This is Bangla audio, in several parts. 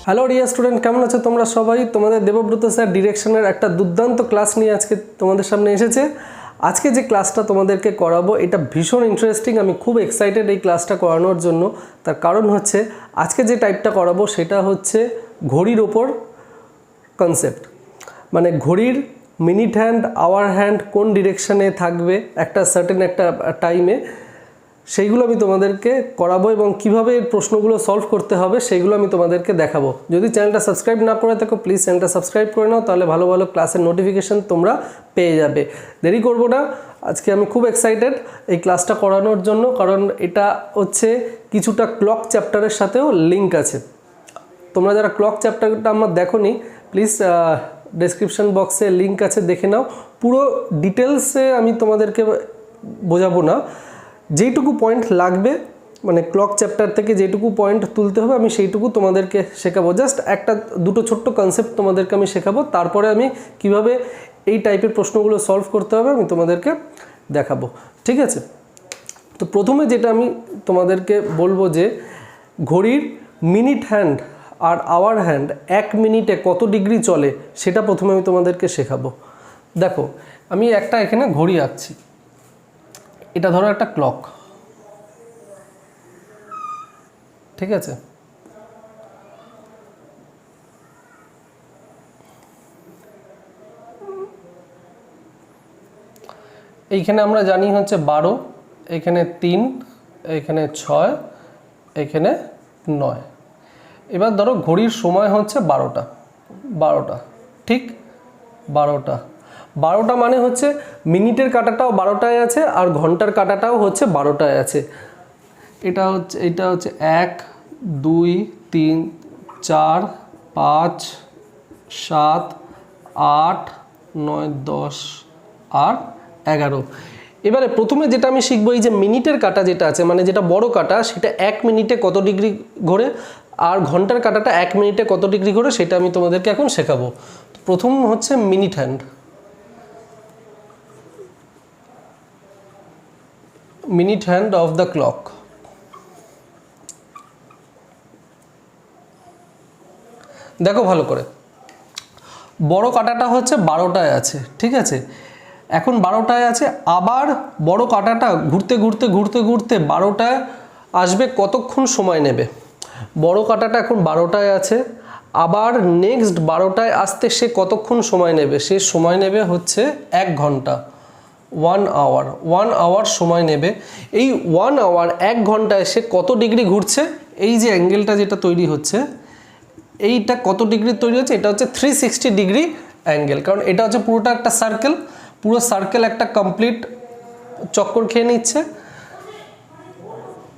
হ্যালো ডিয়ার স্টুডেন্ট, কেমন আছো তোমরা সবাই? তোমাদের দেবব্রত স্যার ডিরেকশনের একটা দুর্দান্ত ক্লাস নিয়ে আজকে তোমাদের সামনে এসেছে। আজকে যে ক্লাসটা তোমাদেরকে করাবো এটা ভীষণ ইন্টারেস্টিং। আমি খুব এক্সাইটেড এই ক্লাসটা করানোর জন্য। তার কারণ হচ্ছে আজকে যে টাইপটা করাবো সেটা হচ্ছে ঘড়ির ওপর কনসেপ্ট, মানে ঘড়ির মিনিট হ্যান্ড, আওয়ার হ্যান্ড কোন ডিরেকশানে থাকবে একটা সার্টেন একটা টাইমে, সেইগুলো আমি তোমাদেরকে করাবো এবং কিভাবে এর প্রশ্নগুলো সলভ করতে হবে সেইগুলো আমি তোমাদেরকে দেখাবো। যদি চ্যানেলটা সাবস্ক্রাইব না করে থাকো প্লিজ চ্যানেলটা সাবস্ক্রাইব করে নাও, তাহলে ভালো ভালো ক্লাসের নোটিফিকেশান তোমরা পেয়ে যাবে। দেরি করবো না, আজকে আমি খুব এক্সাইটেড এই ক্লাসটা করানোর জন্য, কারণ এটা হচ্ছে কিছুটা ক্লক চ্যাপ্টারের সাথেও লিঙ্ক আছে। তোমরা যারা ক্লক চ্যাপ্টারটা আমার দেখোনি প্লিজ ডেসক্রিপশন বক্সে লিঙ্ক আছে, দেখে নাও। পুরো ডিটেলসে আমি তোমাদেরকে বোঝাবো না, যেইটুকু পয়েন্ট লাগবে মানে ক্লক চ্যাপ্টার থেকে যেটুকু পয়েন্ট তুলতে হবে আমি সেইটুকু তোমাদেরকে শেখাবো। জাস্ট একটা দুটো ছোট্ট কনসেপ্ট তোমাদেরকে আমি শেখাবো, তারপরে আমি কিভাবে এই টাইপের প্রশ্নগুলো সলভ করতে হবে আমি তোমাদেরকে দেখাবো, ঠিক আছে? তো প্রথমে যেটা আমি তোমাদেরকে বলবো যে ঘড়ির minute hand R our hand 1 মিনিটে কত ডিগ্রি চলে সেটা প্রথমে আমি তোমাদেরকে শেখাবো। দেখো আমি একটা এখানে ঘড়ি আঁকছি, এটা ধরো একটা ক্লক, ঠিক আছে? এইখানে আমরা জানি হচ্ছে 12, এখানে 3, এখানে 6, এখানে 9। এবার ধরো ঘড়ির সময় হচ্ছে 12টা, ঠিক? 12টা মানে হচ্ছে মিনিটের কাঁটাটাও 12টায় আছে আর ঘন্টার কাঁটাটাও হচ্ছে 12টায় আছে। এটা হচ্ছে 1, 2, 3, 4, 5, 7, 8, 9, 10 আর 11। এবারে প্রথমে যেটা আমি শিখবো এই যে মিনিটের কাঁটা যেটা আছে, মানে যেটা বড় কাঁটা, সেটা 1 মিনিটে কত ডিগ্রি ঘোরে আর ঘন্টার কাঁটাটা 1 মিনিটে কত ডিগ্রি ঘোরে সেটা আমি তোমাদেরকে এখন শেখাবো। প্রথম হচ্ছে minute hand. Minute hand of the clock. দেখো ভালো করে, বড় কাঁটাটা হচ্ছে 12টায় আছে, ঠিক আছে? এখন 12টায় আছে, আবার বড় কাঁটাটা ঘুরতে ঘুরতে ঘুরতে ঘুরতে 12টায় আসবে, কতক্ষণ সময় নেবে? বড় কাঁটাটা এখন 12টায় আছে, আবার নেক্সট 12টায় আসতে সে কতক্ষণ সময় নেবে? সে সময় নেবে হচ্ছে 1 ঘন্টা, 1 আওয়ার সময় নেবে। এই 1 আওয়ার 1 ঘন্টায় সে কত ডিগ্রি ঘুরছে? এই যে অ্যাঙ্গেলটা যেটা তৈরি হচ্ছে, এইটা কত ডিগ্রি তৈরি হচ্ছে? এটা হচ্ছে 360 ডিগ্রি অ্যাঙ্গেল, কারণ এটা হচ্ছে পুরোটা একটা সার্কেল, পুরো সার্কেল একটা কমপ্লিট চক্কর খেয়ে নিচ্ছে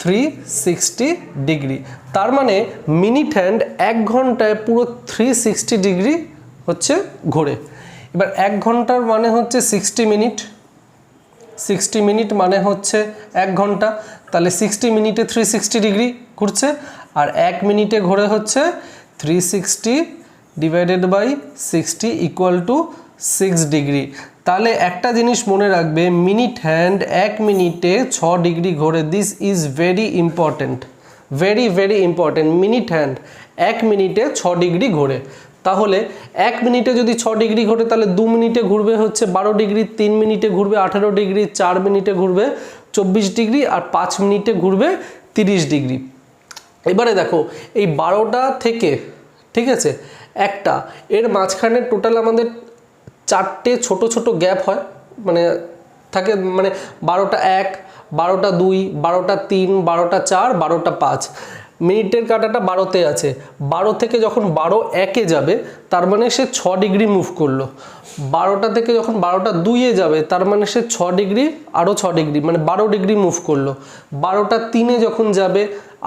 360 ডিগ্রি। তার মানে মিনিট হ্যান্ড 1 ঘন্টায় পুরো 360 ডিগ্রি হচ্ছে ঘোরে। এবার 1 ঘন্টার মানে হচ্ছে 60 মিনিট, 60 মিনিট মানে হচ্ছে 1 ঘন্টা, তাহলে 60 মিনিটে 360 ডিগ্রি ঘুরছে, আর 1 মিনিটে ঘোরে হচ্ছে 360 divided by 60 equal to 6 degree. তাহলে একটা জিনিস মনে রাখবে, মিনিট হ্যান্ড 1 মিনিটে 6 ডিগ্রি ঘোরে। This is very important, very very important. Minute hand 1 মিনিটে 6 ডিগ্রি ঘোরে। তাহলে 1 মিনিটে যদি 6 ডিগ্রি ঘোরে তাহলে 2 মিনিটে ঘুরবে হচ্ছে 12 ডিগ্রি, 3 মিনিটে ঘুরবে 18 ডিগ্রি, 4 মিনিটে ঘুরবে 24 ডিগ্রি আর 5 মিনিটে ঘুরবে 30 ডিগ্রি। এবারে দেখো এই 12টা থেকে, ঠিক আছে, একটা এর মাঝখানে টোটাল আমাদের 4টে ছোট ছোট গ্যাপ হয়, মানে থাকে, মানে 12টা 1, 12টা 2, 12টা 3, 12টা 4, 12টা 5। মিনিটের কাঁটাটা 12তে আছে, 12 থেকে যখন 12 1-এ যাবে তার মানে সে 6 ডিগ্রি মুভ করলো। 12টা থেকে যখন 12টা 2-এ যাবে তার মানে সে 6 ডিগ্রি আরও 6 ডিগ্রি মানে 12 ডিগ্রি মুভ করলো। 12টা 3-এ যখন যাবে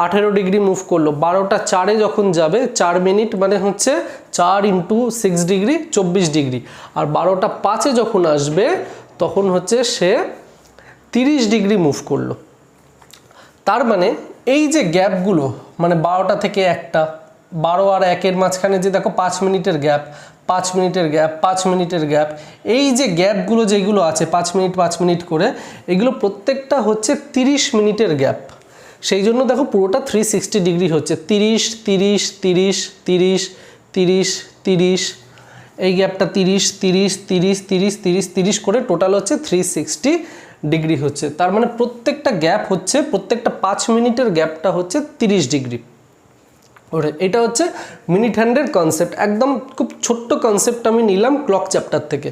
18 ডিগ্রি মুভ করলো। 12টা 4-এ যখন যাবে 4 মিনিট মানে হচ্ছে 4 × 6 ডিগ্রি 24 ডিগ্রি। আর 12টা 5-এ যখন আসবে তখন হচ্ছে সে 30 ডিগ্রি মুভ করলো। তার মানে এই যে গ্যাপগুলো, মানে 12টা থেকে 1টা, 12 আর 1-এর মাঝখানে যে দেখো 5 মিনিটের গ্যাপ, 5 মিনিটের গ্যাপ, 5 মিনিটের গ্যাপ, এই যে গ্যাপগুলো যেগুলো আছে 5 মিনিট 5 মিনিট করে, এগুলো প্রত্যেকটা হচ্ছে 30 মিনিটের গ্যাপ। সেই জন্য দেখো পুরোটা 360 ডিগ্রি হচ্ছে, 30 30 30 30 30 30, এই গ্যাপটা 30 30 30 30 30 30 করে টোটাল হচ্ছে 360 ডিগ্রি হচ্ছে। তার মানে প্রত্যেকটা গ্যাপ হচ্ছে, প্রত্যেকটা 5 মিনিটের গ্যাপটা হচ্ছে 30 ডিগ্রি। ওরে এটা হচ্ছে মিনিট হ্যান্ডের কনসেপ্ট, একদম খুব ছোট্ট কনসেপ্ট আমি নিলাম ক্লক চ্যাপ্টার থেকে।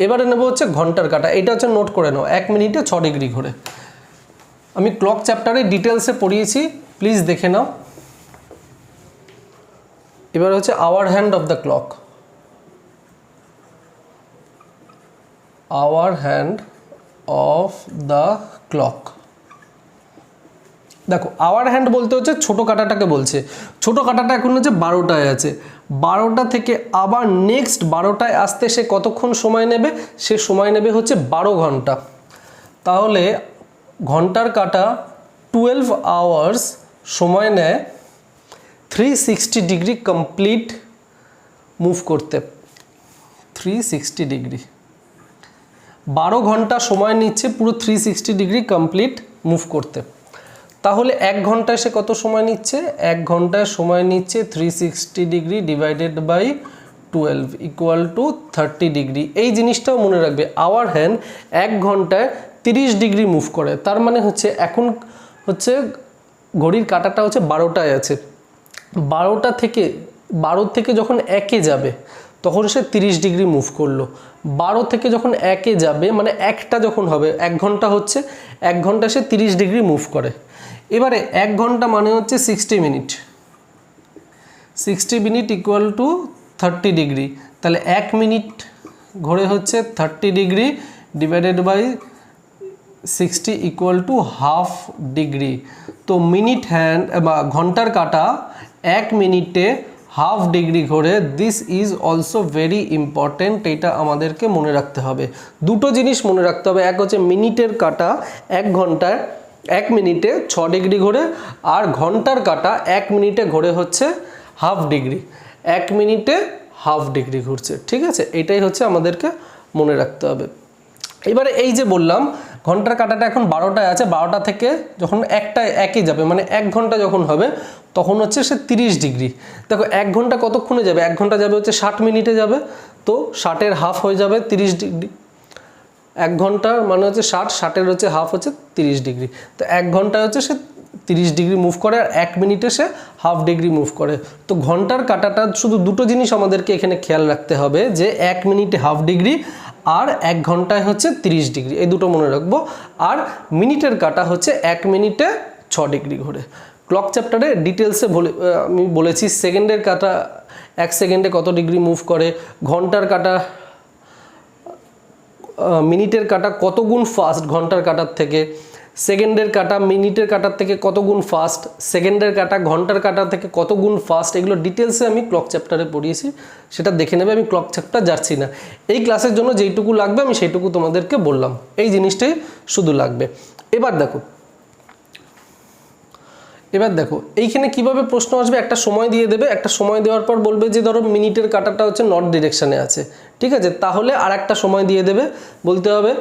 এবারে নেব হচ্ছে ঘন্টার কাঁটা, এটা হচ্ছে নোট করে নাও, 1 মিনিটে 6 ডিগ্রি ঘোরে। আমি ক্লক চ্যাপ্টারে ডিটেলসে পড়িয়েছি, প্লিজ দেখে নাও। এবার হচ্ছে hour hand of the clock, hour hand of the clock. দেখো আওয়ার হ্যান্ড বলতে হচ্ছে ছোটো কাঁটাটাকে বলছে, ছোটো কাঁটাটা এখন হচ্ছে 12টায় আছে, 12টা থেকে আবার নেক্সট 12টায় আসতে সে কতক্ষণ সময় নেবে, সে সময় নেবে হচ্ছে 12 ঘন্টা। তাহলে ঘন্টার কাঁটা 12 আওয়ার্স সময় নেয় 360 ডিগ্রি কমপ্লিট মুভ করতে। 360 ডিগ্রি 12 ঘন্টা সময় নিচ্ছে পুরো 360 ডিগ্রি কমপ্লিট মুভ করতে। তাহলে 1 ঘন্টায় সে কত সময় নিচ্ছে, 1 ঘন্টায় সময় নিচ্ছে 360 degree divided by 12 equal to 30 degree. এই জিনিসটাও মনে রাখবে, আওয়ার হ্যান্ড 1 ঘন্টায় 30 ডিগ্রি মুভ করে। তার মানে হচ্ছে এখন হচ্ছে ঘড়ির কাঁটাটা হচ্ছে 12টায় আছে, 12টা থেকে 12 থেকে যখন 1-এ যাবে তখন সে 30 ডিগ্রি মুভ করলো। 12 থেকে যখন 1-এ যাবে মানে 1টা যখন হবে, 1 ঘন্টা হচ্ছে, 1 ঘন্টা সে 30 ডিগ্রি মুভ করে। এবারে 1 ঘন্টা মানে হচ্ছে 60 minute, 60 minute equal to 30 degree. তাহলে 1 মিনিট ঘোরে হচ্ছে 30 degree divided by 60 equal to half degree. তো মিনিট হ্যান্ড বা ঘন্টার কাঁটা 1 মিনিটে হাফ ডিগ্রি ঘোরে। This is also very important, এটা আমাদেরকে মনে রাখতে হবে। দুটো জিনিস মনে রাখতে হবে, এক হচ্ছে মিনিটের কাঁটা 1 ঘন্টায় 1 মিনিটে 6 ডিগ্রি ঘোরে, আর ঘন্টার কাঁটা 1 মিনিটে ঘোরে হচ্ছে হাফ ডিগ্রি, 1 মিনিটে হাফ ডিগ্রি ঘুরছে। ঠিক আছে, এটাই হচ্ছে আমাদেরকে মনে রাখতে হবে। এবারে এই যে বললাম ঘন্টার কাঁটাটা এখন 12টায় আছে, 12টা থেকে যখন 1-এ যাবে মানে 1 ঘন্টা যখন হবে তখন হচ্ছে সে 30 ডিগ্রি। দেখো 1 ঘন্টা কতক্ষণে যাবে, 1 ঘন্টা যাবে হচ্ছে 60 মিনিটে যাবে, তো 60-এর হাফ হয়ে যাবে 30 ডিগ্রি। 1 ঘন্টার মানে হচ্ছে 60, 60-এর হচ্ছে হাফ হচ্ছে 30 ডিগ্রি। তো 1 ঘন্টায় হচ্ছে সে 30 ডিগ্রি মুভ করে, আর 1 মিনিটে সে হাফ ডিগ্রি মুভ করে। তো ঘন্টার কাঁটাটা শুধু দুটো জিনিস আমাদেরকে এখানে খেয়াল রাখতে হবে, যে 1 মিনিটে হাফ ডিগ্রি আর 1 ঘন্টায় হচ্ছে 30 ডিগ্রি, এই দুটো মনে রাখবো। আর মিনিটের কাঁটা হচ্ছে 1 মিনিটে 6 ডিগ্রি ঘোরে। ক্লক চ্যাপ্টারে ডিটেলসে আমি বলেছি সেকেন্ডের কাঁটা 1 সেকেন্ডে কত ডিগ্রি মুভ করে, ঘন্টার কাঁটা মিনিটের কাঁটা কত গুণ ফাস্ট ঘন্টার কাঁটার থেকে, সেকেন্ডের কাঁটা মিনিটের কাঁটার থেকে কত গুণ ফাস্ট, সেকেন্ডের কাঁটা ঘন্টার কাঁটা থেকে কত গুণ ফাস্ট, এগুলো ডিটেলসে আমি ক্লক চ্যাপ্টারে পড়িয়েছি, সেটা দেখে নেবে। আমি ক্লক চ্যাপ্টার যাচ্ছি না, এই ক্লাসের জন্য যেইটুকু লাগবে আমি সেইটুকু তোমাদেরকে বললাম, এই জিনিসটাই শুধু লাগবে। এবার দেখো এইখানে কিভাবে প্রশ্ন আসবে, একটা সময় দিয়ে দেবে, একটা সময় দেওয়ার পর বলবে যে ধরো মিনিটের কাঁটাটা হচ্ছে নর্থ ডিরেকশানে আছে, ঠিক আছে, তাহলে আর একটা সময় দিয়ে দেবে, বলতে হবে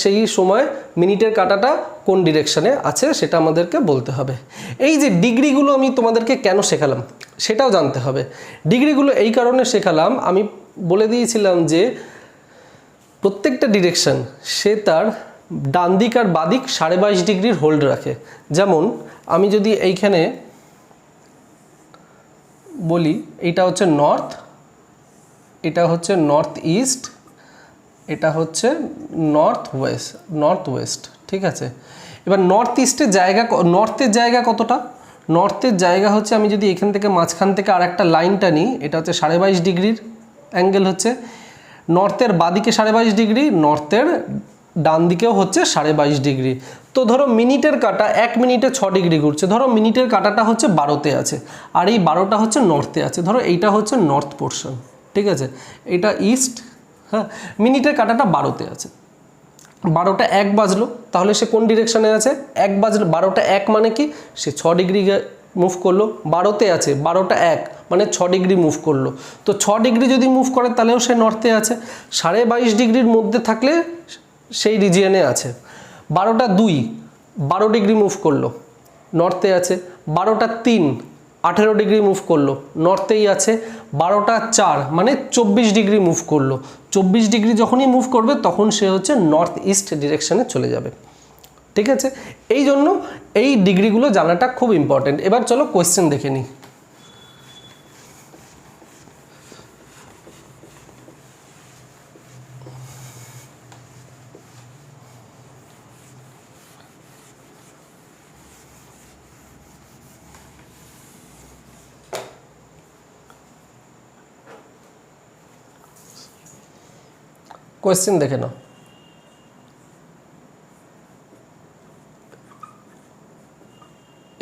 সেই সময় মিনিটের কাঁটাটা কোন ডিরেকশানে আছে সেটা আমাদেরকে বলতে হবে। এই যে ডিগ্রিগুলো আমি তোমাদেরকে কেন শেখালাম সেটাও জানতে হবে। ডিগ্রিগুলো এই কারণে শেখালাম, আমি বলে দিয়েছিলাম যে প্রত্যেকটা ডিরেকশান সে তার ডান দিক আর বাদিক 22.5 ডিগ্রির হোল্ড রাখে। যেমন আমি যদি এইখানে বলি এটা হচ্ছে নর্থ, এটা হচ্ছে নর্থ ইস্ট, এটা হচ্ছে নর্থ ওয়েস্ট, ঠিক আছে। এবার নর্থ ইস্টের জায়গা, নর্থের জায়গা কতটা, নর্থের জায়গা হচ্ছে আমি যদি এখান থেকে মাঝখান থেকে আর একটা লাইনটা নিই, এটা হচ্ছে 22.5 ডিগ্রির অ্যাঙ্গেল হচ্ছে। নর্থের বাদিকে 22.5 ডিগ্রি, নর্থের ডান দিকেও হচ্ছে 22.5 ডিগ্রি। তো ধরো মিনিটের কাঁটা 1 মিনিটে 6 ডিগ্রি ঘুরছে, ধরো মিনিটের কাঁটাটা হচ্ছে 12তে আছে আর এই 12টা হচ্ছে নর্থে আছে, ধরো এইটা হচ্ছে নর্থ পোর্শন, ঠিক আছে, এটা ইস্ট, হ্যাঁ, মিনিটের কাঁটাটা 12তে আছে, 12টা 1 বাজলো, তাহলে সে কোন ডিরেকশানে আছে, 1 বাজলো, 12টা 1 মানে কি, সে 6 ডিগ্রি মুভ করলো, 12তে আছে, 12টা 1 মানে 6 ডিগ্রি মুভ করলো। তো 6 ডিগ্রি যদি মুভ করে তাহলেও সে নর্থে আছে, 22.5 ডিগ্রির মধ্যে থাকলে সেই রিজিয়নে আছে। 12টা 2 12 ডিগ্রি মুভ করলো, নর্থে আছে। 12টা 3 18 ডিগ্রি মুভ করলো, নর্থেই আছে। 12টা 4 মানে 24 ডিগ্রি মুভ করলো, 24 ডিগ্রি যখনই মুভ করবে তখন সে হচ্ছে নর্থ ইস্ট ডিরেকশনে চলে যাবে। ঠিক আছে, এই জন্য এই ডিগ্রিগুলো জানাটা খুব ইম্পর্টেন্ট। এবার চলো কোয়েশ্চেন দেখে নিই। কোয়েশ্চেন দেখে নাও।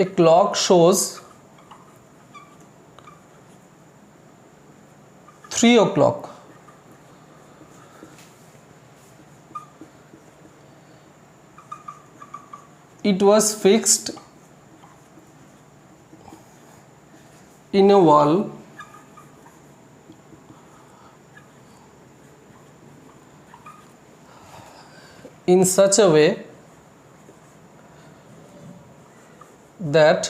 A clock shows 3 o'clock. It was fixed in a wall in such a way that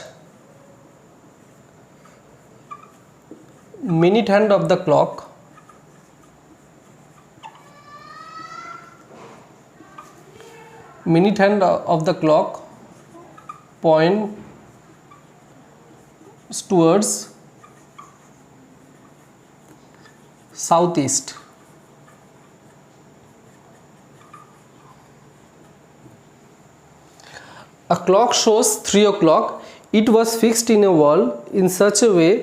minute hand of the clock points towards southeast. A clock shows 3 o'clock. It was fixed in a wall in such a way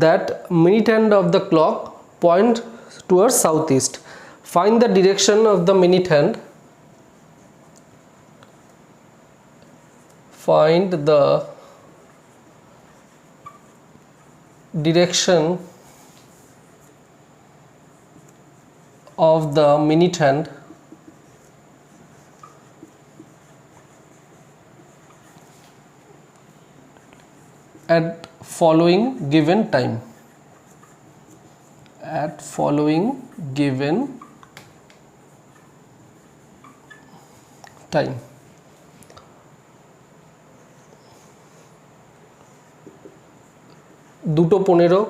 that minute hand of the clock point towards southeast. Find the direction of the minute hand. Find the direction of the minute hand at following given time. At following given time. দুটো 15,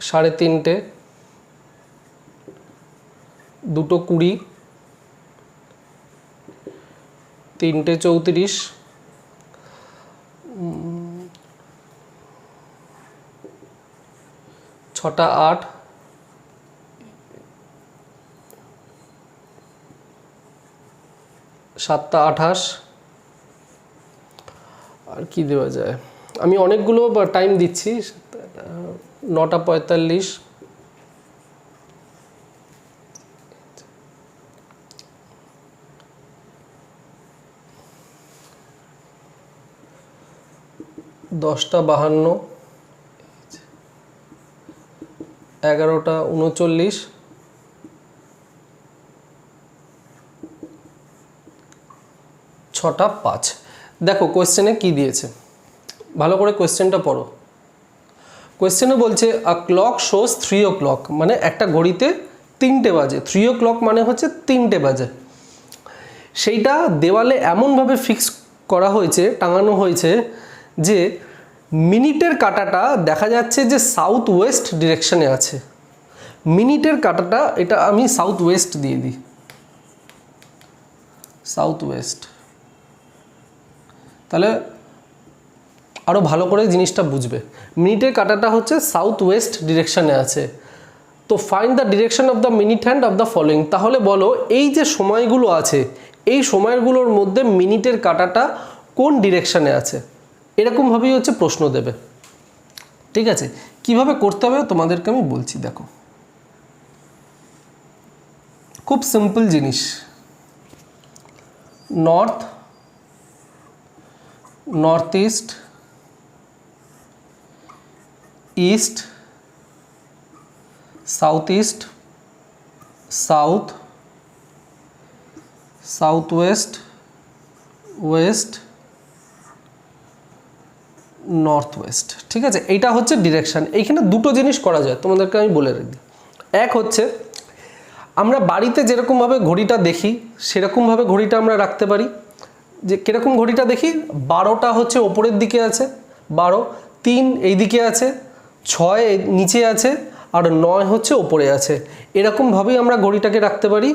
3:30, দুটো 20, 3:34, 6টা 8, 7টা 28। আর কি দেওয়া যায়, আমি অনেকগুলো টাইম দিচ্ছি। 9টা 45, 10টা 52, 11টা 39, 6টা 5। দেখো কোয়েশ্চেনে কি দিয়েছে, ভালো করে কোয়েশ্চেনটা পড়ো। কোয়েশ্চেনে বলছে আ ক্লক শোজ 3 o'clock, মানে একটা ঘড়িতে 3টে বাজে। 3 o'clock মানে হচ্ছে 3টে বাজে। সেইটা দেওয়ালে এমনভাবে ফিক্স করা হয়েছে, টাঙানো হয়েছে যে মিনিটের কাঁটাটা দেখা যাচ্ছে যে সাউথ ওয়েস্ট ডিরেকশনে আছে। মিনিটের কাঁটাটা, এটা আমি সাউথ ওয়েস্ট দিয়ে দিই, সাউথ ওয়েস্ট, তাহলে আরও ভালো করে জিনিসটা বুঝবে। মিনিটের কাঁটাটা হচ্ছে সাউথ ওয়েস্ট ডিরেকশনে আছে। তো find the direction of the minute hand of the following. তাহলে বলো এই যে সময়গুলো আছে, এই সময়গুলোর মধ্যে মিনিটের কাঁটাটা কোন ডিরেকশনে আছে, এরকমভাবেই হচ্ছে প্রশ্ন দেবে। ঠিক আছে, কিভাবে করতে হবে তোমাদেরকে আমি বলছি। দেখো খুব সিম্পল জিনিস। North, north east, east, south east, south, south west, West, north West. ঠিক আছে, এইটা হচ্ছে ডিরেকশন। এইখানে দুটো জিনিস করা যায়, তোমাদেরকে আমি বলে রাখি। এক হচ্ছে আমরা বাড়িতে যেরকমভাবে ঘড়িটা দেখি সেরকমভাবে ঘড়িটা আমরা রাখতে পারি। যে কীরকম ঘড়িটা দেখি, 12টা হচ্ছে ওপরের দিকে আছে, 12, 3 এই দিকে আছে, 6 নিচে আছে, আর 9 হচ্ছে ওপরে আছে। এরকমভাবেই আমরা ঘড়িটাকে রাখতে পারি।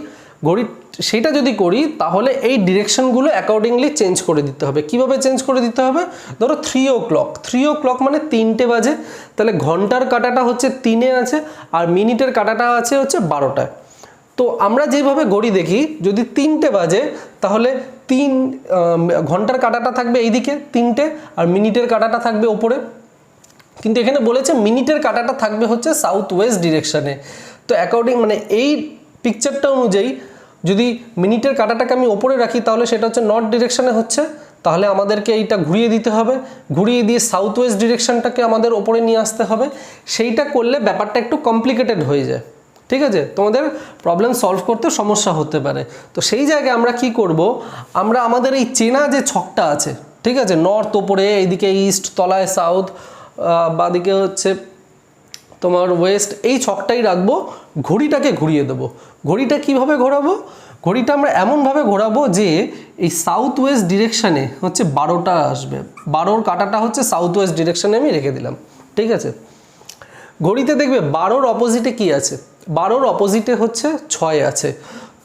ঘড়ি সেটা যদি করি তাহলে এই ডিরেকশনগুলো অ্যাকর্ডিংলি চেঞ্জ করে দিতে হবে। কিভাবে চেঞ্জ করে দিতে হবে? ধরো 3 o'clock, 3 o'clock মানে 3টে বাজে, তাহলে ঘন্টার কাঁটাটা হচ্ছে 3-এ আছে আর মিনিটের কাঁটাটা আছে হচ্ছে 12টায়। তো আমরা যেভাবে ঘড়ি দেখি, যদি 3টে বাজে তাহলে ঘন্টার কাঁটাটা থাকবে এইদিকে 3টে আর মিনিটের কাঁটাটা থাকবে ওপরে। কিন্তু এখানে বলেছে মিনিটের কাঁটাটা থাকবে হচ্ছে সাউথ ওয়েস্ট ডিরেকশানে। তো অ্যাকর্ডিং মানে এই পিকচারটা অনুযায়ী যদি মিনিটের কাঁটাটাকে আমি ওপরে রাখি তাহলে সেটা হচ্ছে নর্থ ডিরেকশানে হচ্ছে, তাহলে আমাদেরকে এইটা ঘুরিয়ে দিতে হবে, ঘুরিয়ে দিয়ে সাউথ ওয়েস্ট ডিরেকশানটাকে আমাদের ওপরে নিয়ে আসতে হবে। সেইটা করলে ব্যাপারটা একটু কমপ্লিকেটেড হয়ে যায়, ঠিক আছে, তোমাদের প্রবলেম সলভ করতে সমস্যা হতে পারে। তো সেই জায়গায় আমরা কি করব, আমরা আমাদের এই চেনা যে ছকটা আছে, ঠিক আছে, নর্থ ওপরে, এইদিকে ইস্ট, তলায় সাউথ, বাদিকে হচ্ছে তোমার ওয়েস্ট, এই ছকটাই রাখবো, ঘড়িটাকে ঘুরিয়ে দেবো। ঘড়িটা কিভাবে ঘোরাবো? ঘড়িটা আমরা এমনভাবে ঘোরাবো যে এই সাউথ ওয়েস্ট ডিরেকশানে হচ্ছে 12টা আসবে, 12র কাঁটাটা হচ্ছে সাউথ ওয়েস্ট ডিরেকশানে আমি রেখে দিলাম, ঠিক আছে। ঘড়িতে দেখবে 12র অপোজিটে কি আছে, 12র অপোজিটে হচ্ছে 6 আছে।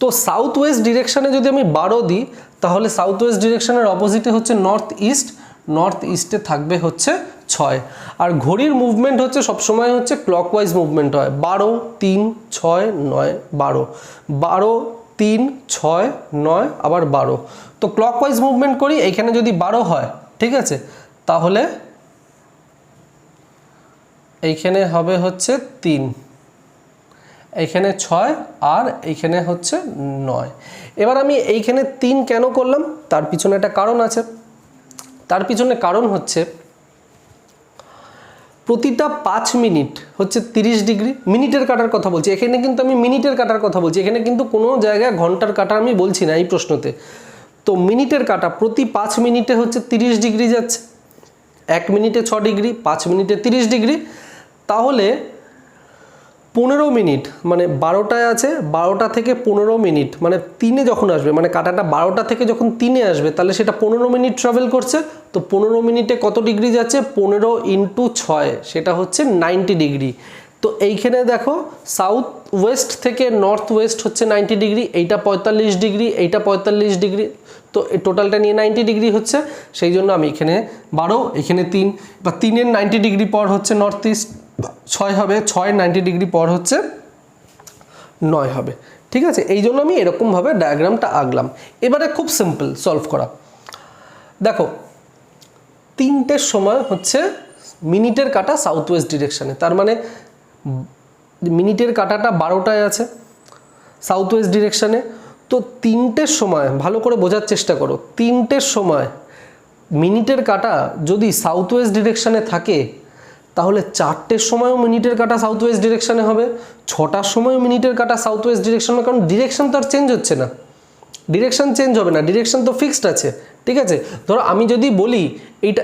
তো সাউথ ওয়েস্ট ডিরেকশানে যদি আমি 12 দিই তাহলে সাউথ ওয়েস্ট ডিরেকশানের অপোজিটে হচ্ছে নর্থ ইস্ট, নর্থ ইস্টে থাকবে হচ্ছে 6। আর ঘড়ির মুভমেন্ট হচ্ছে সবসময় হচ্ছে ক্লকওয়াইজ মুভমেন্ট হয়, 12, 3, 6, 9, 12, 12, 3, 6, 9 আবার 12। তো ক্লকওয়াইজ মুভমেন্ট করি, এইখানে যদি 12 হয়, ঠিক আছে, তাহলে এইখানে হবে হচ্ছে 3, এইখানে 6 আর এইখানে হচ্ছে 9। এবার আমি এইখানে 3 কেন করলাম তার পিছনে একটা কারণ আছে। তার পিছনে কারণ হচ্ছে প্রতিটা 5 মিনিট হচ্ছে 30 ডিগ্রি, মিনিটের কাটার কথা বলছি এখানে, কিন্তু আমি মিনিটের কাটার কথা বলছি এখানে, কিন্তু কোনো জায়গায় ঘন্টার কাটা আমি বলছি না এই প্রশ্নতে। তো মিনিটের কাটা প্রতি 5 মিনিটে হচ্ছে 30 ডিগ্রি যাচ্ছে, 1 মিনিটে 6 ডিগ্রি, 5 মিনিটে 30 ডিগ্রি, তাহলে 15 মিনিট মানে 12টায় আছে, 12টা থেকে 15 মিনিট মানে 3-এ যখন আসবে, মানে কাটাটা 12টা থেকে যখন 3-এ আসবে তাহলে সেটা 15 মিনিট ট্রাভেল করছে। তো 15 মিনিটে কত ডিগ্রি যাচ্ছে, 15 × 6 সেটা হচ্ছে 90 ডিগ্রি। তো এইখানে দেখো সাউথ ওয়েস্ট থেকে নর্থ ওয়েস্ট হচ্ছে 90 ডিগ্রি, এইটা 45 ডিগ্রি, এইটা 45 ডিগ্রি, তো এই টোটালটা নিয়ে 90 ডিগ্রি হচ্ছে। সেই জন্য আমি এখানে 12, এখানে 3, বা 3-এর 90 ডিগ্রি পর হচ্ছে নর্থ ইস্ট 6 হবে, 6-এর 90 ডিগ্রি পর হচ্ছে 9 হবে, ঠিক আছে। এই জন্য আমি এরকমভাবে ডায়াগ্রামটা আঁকলাম। এবারে খুব সিম্পল সলভ করা। দেখো 3টের সময় হচ্ছে মিনিটের কাটা সাউথ ওয়েস্ট ডিরেকশানে, তার মানে মিনিটের কাটাটা 12টায় আছে সাউথ ওয়েস্ট ডিরেকশানে। তো 3টের সময় ভালো করে বোঝার চেষ্টা করো, 3টের সময় মিনিটের কাটা যদি সাউথ ওয়েস্ট ডিরেকশানে থাকে তাহলে 4টের সময়ও মিনিটের কাটা সাউথ ওয়েস্ট ডিরেকশানে হবে, 6টার সময়ও মিনিটের কাটা সাউথ ওয়েস্ট ডিরেকশানে, কারণ ডিরেকশান তো আর চেঞ্জ হচ্ছে না, ডিরেকশান চেঞ্জ হবে না, ডিরেকশান তো ফিক্সড আছে, ঠিক আছে। ধরো আমি যদি বলি এইটা,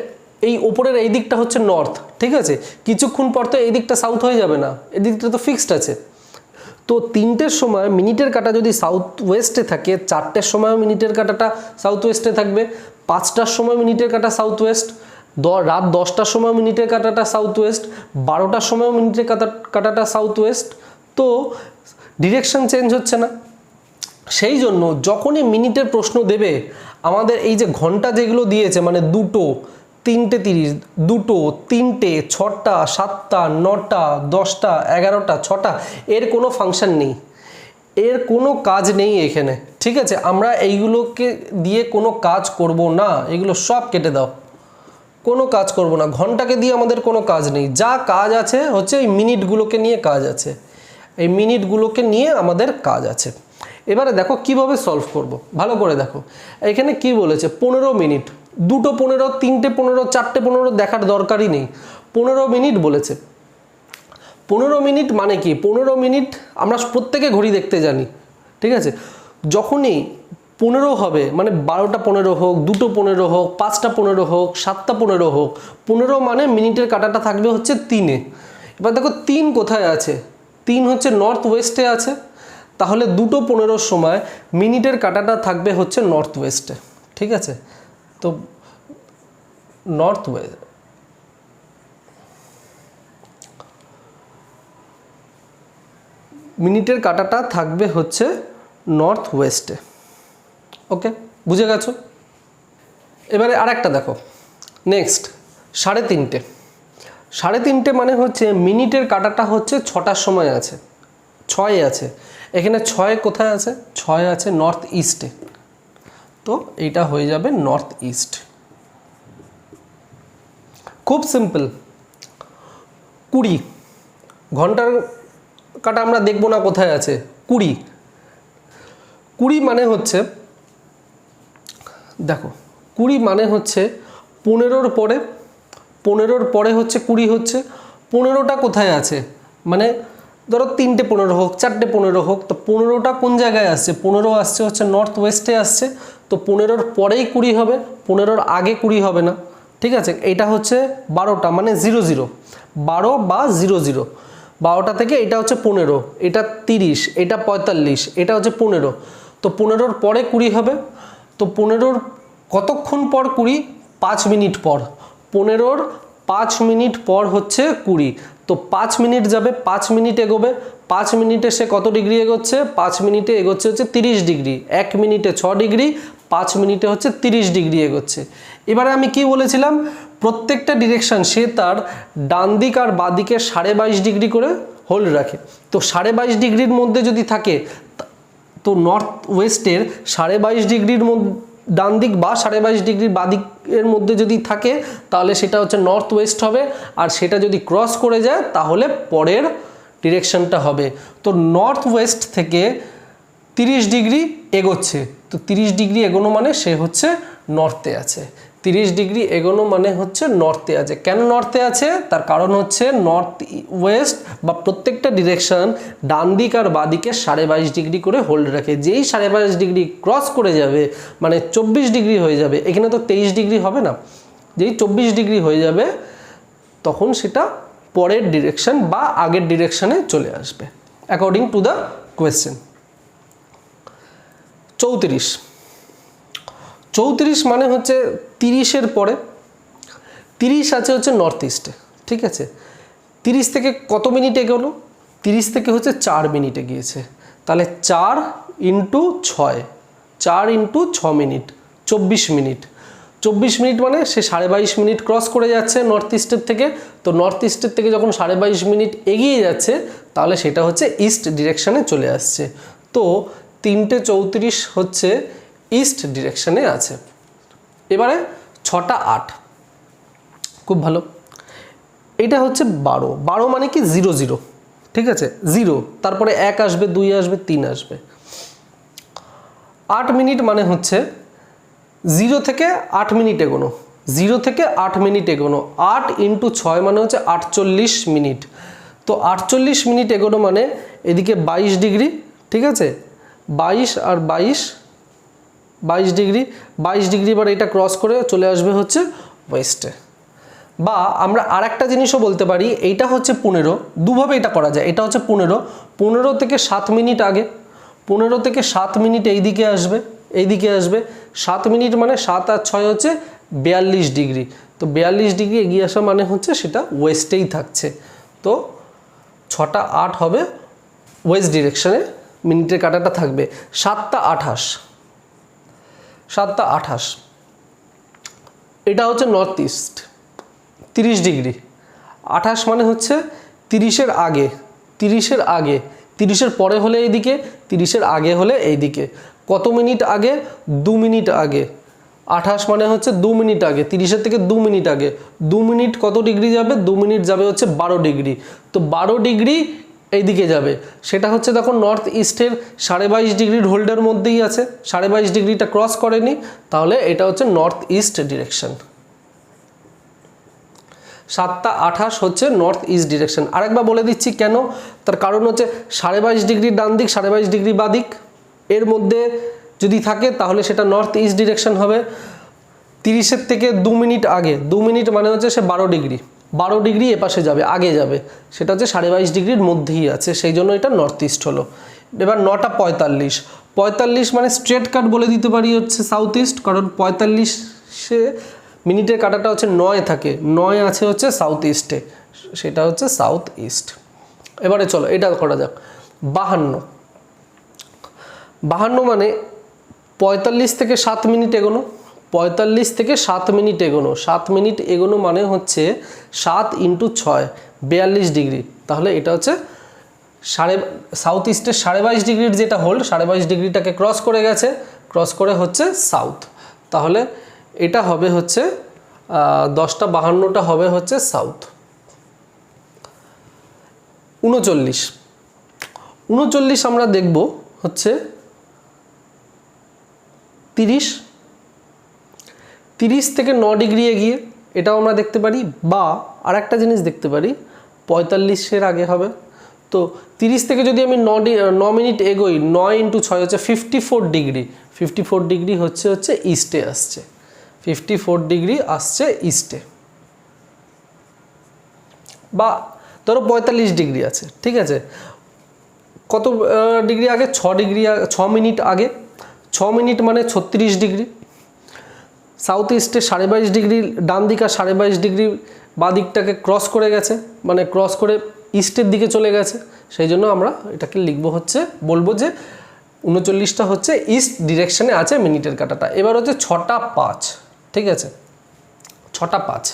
এই ওপরের এই দিকটা হচ্ছে নর্থ, ঠিক আছে, কিছুক্ষণ পর তো এই দিকটা সাউথ হয়ে যাবে না, এই দিকটা তো ফিক্সড আছে। তো 3টের সময় মিনিটের কাটা যদি সাউথ ওয়েস্টে থাকে, 4টের সময়ও মিনিটের কাটাটা সাউথ ওয়েস্টে থাকবে, 5টার সময় মিনিটের কাটা সাউথ ওয়েস্ট, রাত 10টার সময় মিনিটের কাটাটা সাউথ ওয়েস্ট, 12টার সময়ও মিনিটের কাটাটা সাউথ ওয়েস্ট। তো ডিরেকশন চেঞ্জ হচ্ছে না। সেই জন্য যখনই মিনিটের প্রশ্ন দেবে আমাদের এই যে ঘন্টা যেগুলো দিয়েছে, মানে 2টো, 3টে 30, 2টো, 3টে, 6টা, 7টা, 9টা, 10টা, 11টা, 6টা, এর কোনো ফাংশন নেই, এর কোনো কাজ নেই এখানে, ঠিক আছে। আমরা এইগুলোকে দিয়ে কোনো কাজ করব না, এগুলো সব কেটে দাও, কোনো কাজ করব না। ঘন্টাকে দিয়ে আমাদের কোনো কাজ নেই, যা কাজ আছে হচ্ছে এই মিনিটগুলোকে নিয়ে কাজ আছে, এই মিনিটগুলোকে নিয়ে আমাদের কাজ আছে। এবারে দেখো কিভাবে সলভ করব, ভালো করে দেখো। এখানে কি বলেছে, 15 মিনিট, 2টো 15, 3টে 15, 4টে 15 দেখার দরকারই নেই, 15 মিনিট বলেছে। 15 মিনিট মানে কি, 15 মিনিট আমরা প্রত্যেকে ঘড়ি দেখতে জানি, ঠিক আছে। যখনই 15 হবে মানে 12টা 15 হোক, 2টো 15 হোক, 5টা 15 হোক, 7টা 15 হোক, 15 মানে মিনিটের কাটাটা থাকবে হচ্ছে 3-এ। এবার দেখো 3 কোথায় আছে, 3 হচ্ছে নর্থ ওয়েস্টে আছে, তাহলে 2টো 15-র সময় মিনিটের কাটাটা থাকবে হচ্ছে নর্থ ওয়েস্টে, ঠিক আছে। তো নর্থ ওয়েস্ট, মিনিটের কাঁটাটা থাকবে হচ্ছে নর্থ ওয়েস্টে। ওকে, বুঝে গেছো? এবারে আরেকটা দেখো, নেক্সট 3:30। 3:30 মানে হচ্ছে মিনিটের কাঁটাটা হচ্ছে 6টার সময় আছে, 6 আছে। এখানে 6 কোথায় আছে? 6 আছে নর্থ ইস্টে, তো এইটা হয়ে যাবে নর্থ ইস্ট। খুব সিম্পল। 20 ঘন্টার কাঁটা আমরা দেখবো না কোথায় আছে, 20 মানে হচ্ছে, দেখো 20 মানে হচ্ছে 15-র পরে, 15-র পরে হচ্ছে 20 হচ্ছে। 15টা কোথায় আছে? মানে ধরো 3টে 15 হোক, 4টে 15 হোক, তো 15টা কোন জায়গায় আসছে? 15 আসছে হচ্ছে নর্থ ওয়েস্টে আসছে, তো 15-র পরেই 20 হবে, 15-র আগে 20 হবে না। ঠিক আছে, এটা হচ্ছে 12টা মানে 00, 12 বা 00, 12টা থেকে এটা হচ্ছে 15, এটা 30, এটা 45, এটা হচ্ছে 15, তো 15-র পরে 20 হবে। তো 15-র কতক্ষণ পর 20? 5 মিনিট পর। 15-র 5 মিনিট পর হচ্ছে 20, তো 5 মিনিট যাবে, 5 মিনিট এগোবে, 5 মিনিটে সে কত ডিগ্রি এগোচ্ছে? 5 মিনিটে এগোচ্ছে হচ্ছে 30 ডিগ্রি। 1 মিনিটে 6 ডিগ্রি, 5 মিনিটে হচ্ছে 30 ডিগ্রি এগোচ্ছে। এবারে আমি কি বলেছিলাম? প্রত্যেকটা ডিরেকশন সে তার ডান দিক আর বাঁ দিকে 22.5 ডিগ্রি করে হোল্ড রাখে। তো 22.5 ডিগ্রির মধ্যে যদি থাকে, তো নর্থ ওয়েস্টের 22.5 ডিগ্রির মধ্যে ডান দিক বা 22.5 ডিগ্রির বাঁ দিকের মধ্যে যদি থাকে, তাহলে সেটা হচ্ছে নর্থ ওয়েস্ট হবে। আর সেটা যদি ক্রস করে যায় তাহলে পরের ডিরেকশনটা হবে। তো নর্থ ওয়েস্ট থেকে 30 ডিগ্রি এগোচ্ছে, তো 30 ডিগ্রি এগোনো মানে সে হচ্ছে নর্থে আছে। 30 ডিগ্রি এগোনো মানে হচ্ছে নর্থে আছে। কেন নর্থে আছে? তার কারণ হচ্ছে নর্থ ওয়েস্ট বা প্রত্যেকটা ডিরেকশন ডান দিক আর বাঁ দিকে 22.5 ডিগ্রি করে হোল্ড রাখে। যেই 22.5 ডিগ্রি ক্রস করে যাবে মানে 24 ডিগ্রি হয়ে যাবে, এখানে তো 23 ডিগ্রি হবে না, যেই 24 ডিগ্রি হয়ে যাবে তখন সেটা পরের ডিরেকশন বা আগের ডিরেকশনে চলে আসবে, অ্যাকর্ডিং টু দ্য কোয়েশ্চেন। 34 মানে হচ্ছে 30-এর পরে, 30 আছে হচ্ছে নর্থ ইস্টে। ঠিক আছে, 30 থেকে কত মিনিট এগোলো? 30 থেকে হচ্ছে 4 মিনিট এগিয়েছে, তাহলে 4 into 6, 4 into 6 minute, 24 minute. 24 minute মানে সে 22.5 মিনিট ক্রস করে যাচ্ছে নর্থ ইস্টের থেকে। তো নর্থ ইস্টের থেকে যখন 22.5 মিনিট এগিয়ে যাচ্ছে, তাহলে সেটা হচ্ছে ইস্ট ডিরেকশানে চলে আসছে। তো 3:34 হচ্ছে ইস্ট ডিরেকশানে আছে। এবারে 6:08, খুব ভালো। এটা হচ্ছে 12 মানে কি 00, ঠিক আছে, 0, তারপরে 1 আসবে, 2 আসবে, 3 আসবে। 8 মিনিট মানে হচ্ছে 0 থেকে 8 মিনিট এগোনো, 0 থেকে 8 মিনিট এগোনো। 8 ইন্টু 6 মানে হচ্ছে 48 মিনিট। তো 48 মিনিট এগোনো মানে এদিকে 22 ডিগ্রি, ঠিক আছে, 22 আর 22 ডিগ্রি, 22 ডিগ্রি এবার এটা ক্রস করে চলে আসবে হচ্ছে ওয়েস্টে। বা আমরা আর একটা জিনিসও বলতে পারি, এইটা হচ্ছে 15, দুভাবে এটা করা যায়। এটা হচ্ছে 15 থেকে 7 মিনিট আগে, 15 থেকে 7 মিনিট এইদিকে আসবে, এইদিকে আসবে। 7 মিনিট মানে 7 আর 6 হচ্ছে 42 ডিগ্রি। তো 42 ডিগ্রি এগিয়ে আসা মানে হচ্ছে সেটা ওয়েস্টেই থাকছে। তো 6:08 হবে ওয়েস্ট ডিরেকশনে মিনিটের কাঁটাটা থাকবে। 7:28 এটা হচ্ছে নর্থ ইস্ট, 30 ডিগ্রি। 28 মানে হচ্ছে 30-এর আগে, 30-এর আগে, 30-এর পরে হলে এইদিকে, 30-এর আগে হলে এইদিকে। কত মিনিট আগে? 2 মিনিট আগে। 28 মানে হচ্ছে 2 মিনিট আগে, 30-এর থেকে 2 মিনিট আগে। 2 মিনিট কত ডিগ্রি যাবে? 2 মিনিট যাবে হচ্ছে 12 ডিগ্রি। তো 12 ডিগ্রি এইদিকে যাবে, সেটা হচ্ছে তখন নর্থ ইস্টের 22.5 ডিগ্রির হোল্ডের মধ্যেই আছে, 22.5 ডিগ্রিটা ক্রস করেনি, তাহলে এটা হচ্ছে নর্থ ইস্ট ডিরেকশন। 7:28 হচ্ছে নর্থ ইস্ট ডিরেকশন। আরেকবার বলে দিচ্ছি কেন, তার কারণ হচ্ছে 22.5 ডিগ্রির ডান দিক, 22.5 ডিগ্রি বাঁ দিক এর মধ্যে যদি থাকে তাহলে সেটা নর্থ ইস্ট ডিরেকশন হবে। 30-এর থেকে 2 মিনিট আগে, 2 মিনিট মানে হচ্ছে সে 12 ডিগ্রি, 12 ডিগ্রি এপাশে যাবে, আগে যাবে, সেটা হচ্ছে 22.5 ডিগ্রির মধ্যেই আছে, সেই জন্য এটা নর্থ ইস্ট হলো। এবার 9টা 45, 45 মানে স্ট্রেট কাট বলে দিতে পারি হচ্ছে সাউথ ইস্ট, কারণ 45-এ মিনিটের কাটাটা হচ্ছে 9 থাকে, 9 আছে হচ্ছে সাউথ ইস্টে, সেটা হচ্ছে সাউথ ইস্ট। এবারে চলো এটা করা যাক। 52, 52 মানে 45 থেকে 7 মিনিট এগোনো, 45 থেকে 7 মিনিট এগোনো, 7 মিনিট এগোনো মানে হচ্ছে 7 × 6 42 ডিগ্রি। তাহলে এটা হচ্ছে সাউথ ইস্টের 22.5 ডিগ্রির যেটা হোল্ড, 22.5 ডিগ্রিটাকে ক্রস করে গেছে, ক্রস করে হচ্ছে সাউথ। তাহলে এটা হবে হচ্ছে 10টা 52টা হবে হচ্ছে সাউথ। 39, 39 আমরা দেখব হচ্ছে 30, 30 থেকে 9 ডিগ্রি এগিয়ে, এটাও আমরা দেখতে পারি, বা আর একটা জিনিস দেখতে পারি 45-এর আগে হবে। তো 30 থেকে যদি আমি 9 মিনিট এগোই, 9 × 6 হচ্ছে 54 ডিগ্রি, 54 ডিগ্রি হচ্ছে ইস্টে আসছে, 54 ডিগ্রি আসছে ইস্টে, বা ধরো 45 ডিগ্রি আছে, ঠিক আছে। কত ডিগ্রি আগে? 6 ডিগ্রি, 6 মিনিট আগে, 6 মিনিট মানে 36 ডিগ্রি। সাউথ ইস্টে 22.5 ডিগ্রি ডান দিক আর 22.5 ডিগ্রি বাঁ দিকটাকে ক্রস করে গেছে, মানে ক্রস করে ইস্টের দিকে চলে গেছে, সেই জন্য আমরা এটাকে লিখবো হচ্ছে, বলবো যে 39টা হচ্ছে ইস্ট ডিরেকশনে আছে মিনিটের কাটাটা। এবার হচ্ছে 6টা 5, ঠিক আছে, 6টা 5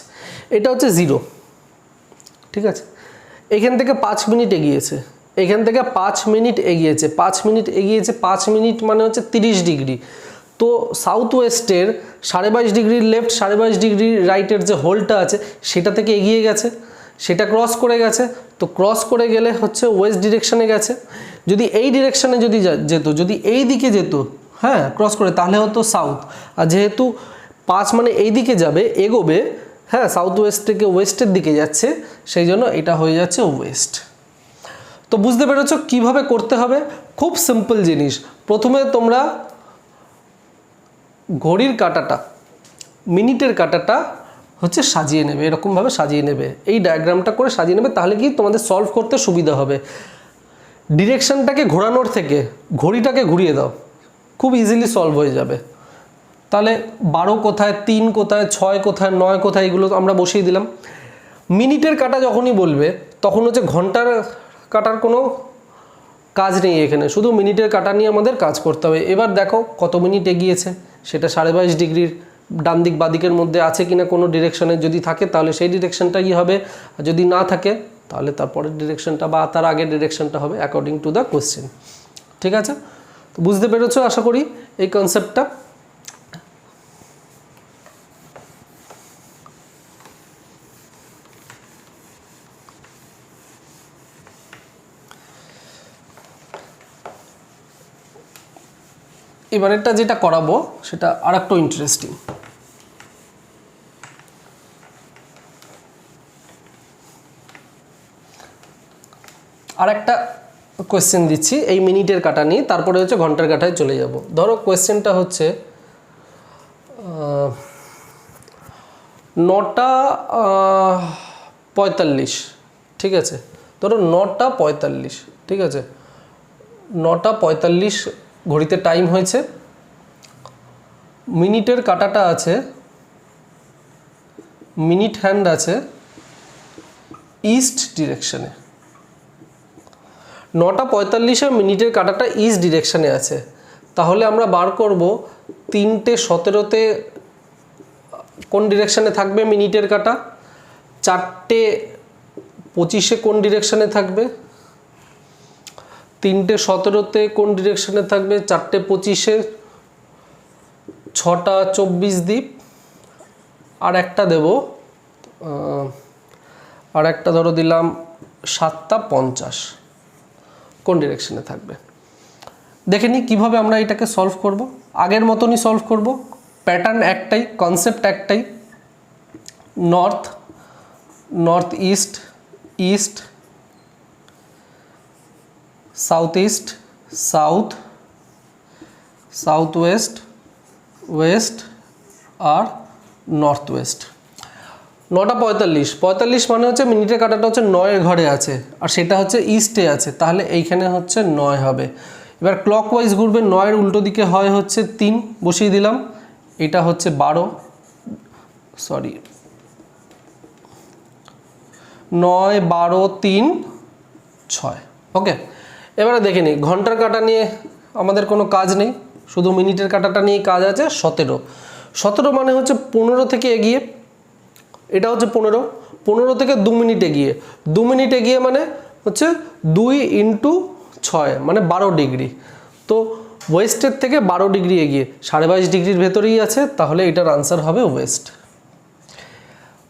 এটা হচ্ছে 0, ঠিক আছে। এখান থেকে 5 মিনিট এগিয়েছে, এখান থেকে 5 মিনিট এগিয়েছে, 5 মিনিট এগিয়েছে, 5 মিনিট মানে হচ্ছে 30 ডিগ্রি। তো সাউথ ওয়েস্টের 22.5 ডিগ্রির লেফট, 22.5 ডিগ্রির রাইটের যে হোলটা আছে সেটা থেকে এগিয়ে গেছে, সেটা ক্রস করে গেছে। তো ক্রস করে গেলে হচ্ছে ওয়েস্ট ডিরেকশনে গেছে। যদি এই ডিরেকশনে যদি যেত, যদি এই দিকে যেত, হ্যাঁ ক্রস করে, তাহলে হতো সাউথ। আর যেহেতু 5 মানে এই দিকে যাবে, এগোবে, হ্যাঁ সাউথ ওয়েস্ট থেকে ওয়েস্টের দিকে যাচ্ছে, সেই জন্য এটা হয়ে যাচ্ছে ওয়েস্ট। তো বুঝতে পেরেছো কিভাবে করতে হবে? খুব সিম্পল জিনিস। প্রথমে তোমরা ঘড়ির কাঁটাটা, মিনিটের কাঁটাটা হচ্ছে সাজিয়ে নেবে, এরকমভাবে সাজিয়ে নেবে, এই ডায়াগ্রামটা করে সাজিয়ে নেবে, তাহলে কি তোমাদের সলভ করতে সুবিধা হবে। ডিরেকশনটাকে ঘোরানোর থেকে ঘড়িটাকে ঘুরিয়ে দাও, খুব ইজিলি সলভ হয়ে যাবে। তাহলে 12 কোথায়, 3 কোথায়, 6 কোথায়, 9 কোথায়, এগুলো আমরা বসিয়ে দিলাম। মিনিটের কাঁটা যখনই বলবে তখন হচ্ছে ঘন্টার কাটার কোনো কাজ নেই এখানে, শুধু মিনিটের কাঁটা নিয়ে আমাদের কাজ করতে হবে। এবার দেখো কত মিনিট এগিয়েছে, সেটা 22.5 ডিগ্রির ডান দিক বাঁ দিকের মধ্যে আছে কিনা কোনো ডিরেকশনে, যদি থাকে তাহলে সেই ডিরেকশনটাই হবে, আর যদি না থাকে তাহলে তারপরের ডিরেকশনটা বা তার আগের ডিরেকশনটা হবে অ্যাকর্ডিং টু দ্য কোয়েশ্চেন। ঠিক আছে, তো বুঝতে পেরেছো আশা করি এই কনসেপ্টটা। এবারেরটা যেটা করাবো সেটা আর একটু ইন্টারেস্টিং। আর একটা কোয়েশ্চেন দিচ্ছি এই মিনিটের কাটা নিয়ে, তারপরে হচ্ছে ঘন্টার কাটায় চলে যাব। ধরো কোয়েশ্চেনটা হচ্ছে 9টা 45, ঠিক আছে, ধরো 9টা 45, ঠিক আছে, 9টা 45 ঘড়িতে টাইম হয়েছে, মিনিটের কাটাটা আছে, মিনিট হ্যান্ড আছে ইস্ট ডিরেকশনে। 9টা 45-এ মিনিটের কাটাটা ইস্ট ডিরেকশনে আছে, তাহলে আমরা বার করব 3টে 17-তে কোন ডিরেকশনে থাকবে মিনিটের কাটা, 4টে 25-এ কোন ডিরেকশনে থাকবে, 3টে 17-তে কোন ডিরেকশনে থাকবে, 4টে 25-এ, 6টা 24 দ্বীপ, আর একটা দেব, আর একটা ধরো দিলাম 7টা 50 কোন ডিরেকশনে থাকবে। দেখে নিই কীভাবে আমরা এটাকে সলভ করব। আগের মতনই সলভ করব, প্যাটার্ন একটাই, কনসেপ্ট একটাই, north, north east, east, south east, south, south west, west আর নর্থ ওয়েস্ট। 9টা 45, 45 মানে হচ্ছে মিনিটের কাঁটাটা হচ্ছে 9-এর ঘরে আছে আর সেটা হচ্ছে ইস্টে আছে, তাহলে এইখানে হচ্ছে 9 হবে। এবার ক্লকওয়াইজ ঘুরবে, 9-এর উল্টো দিকে হয় হচ্ছে 3, বসিয়ে দিলাম। এটা হচ্ছে 12, সরি 9, 12, 3, 6। ওকে, এবারে দেখে নিই ঘন্টার কাঁটা নিয়ে আমাদের কোনো কাজ নেই, শুধু মিনিটের কাঁটাটা নিয়েই কাজ আছে। 17, 17 মানে হচ্ছে 15 থেকে এগিয়ে, এটা হচ্ছে 15, 15 থেকে 2 মিনিট এগিয়ে, 2 মিনিট এগিয়ে মানে হচ্ছে 2 × 6 মানে 12 ডিগ্রি। তো ওয়েস্টের থেকে 12 ডিগ্রি এগিয়ে 22.5 ডিগ্রির ভেতরেই আছে, তাহলে এটার আনসার হবে ওয়েস্ট।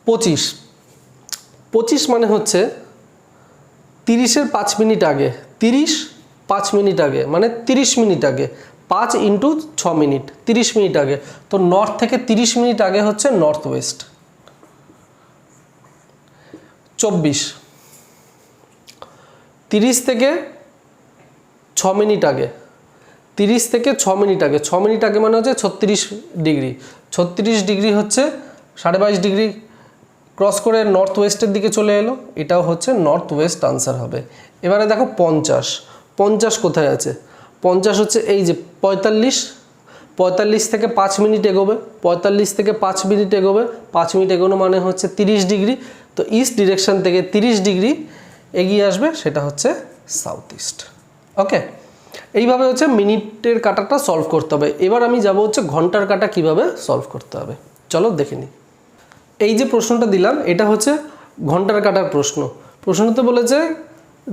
25, 25 মানে হচ্ছে 30-এর 5 মিনিট আগে, 30 5 মিনিট আগে মানে 30 মিনিট আগে, 5 × 6 মিনিট 30 মিনিট আগে। তো নর্থ থেকে 30 মিনিট আগে হচ্ছে নর্থ ওয়েস্ট। 24, 30 থেকে 6 মিনিট আগে, 30 থেকে 6 মিনিট আগে, 6 মিনিট আগে মানে হচ্ছে 36 ডিগ্রি, 36 ডিগ্রি হচ্ছে 22.5 ডিগ্রি ক্রস করে নর্থ ওয়েস্টের দিকে চলে এলো, এটাও হচ্ছে নর্থ ওয়েস্ট আনসার হবে। এবারে দেখো 50, 50 কোথায় আছে? 50 হচ্ছে এই যে 45, 45 থেকে 5 মিনিট এগোবে, 45 থেকে 5 মিনিট এগোবে, 5 মিনিট এগোনো মানে হচ্ছে 30 ডিগ্রি। তো ইস্ট ডিরেকশন থেকে 30 ডিগ্রি এগিয়ে আসবে, সেটা হচ্ছে সাউথ ইস্ট। ওকে, এইভাবে হচ্ছে মিনিটের কাঁটাটা সলভ করতে হবে। এবার আমি যাব হচ্ছে ঘন্টার কাঁটা কিভাবে সলভ করতে হবে, চলো দেখে নিই। এই যে প্রশ্নটা দিলাম এটা হচ্ছে ঘন্টার কাঁটার প্রশ্ন। প্রশ্নতে বলেছে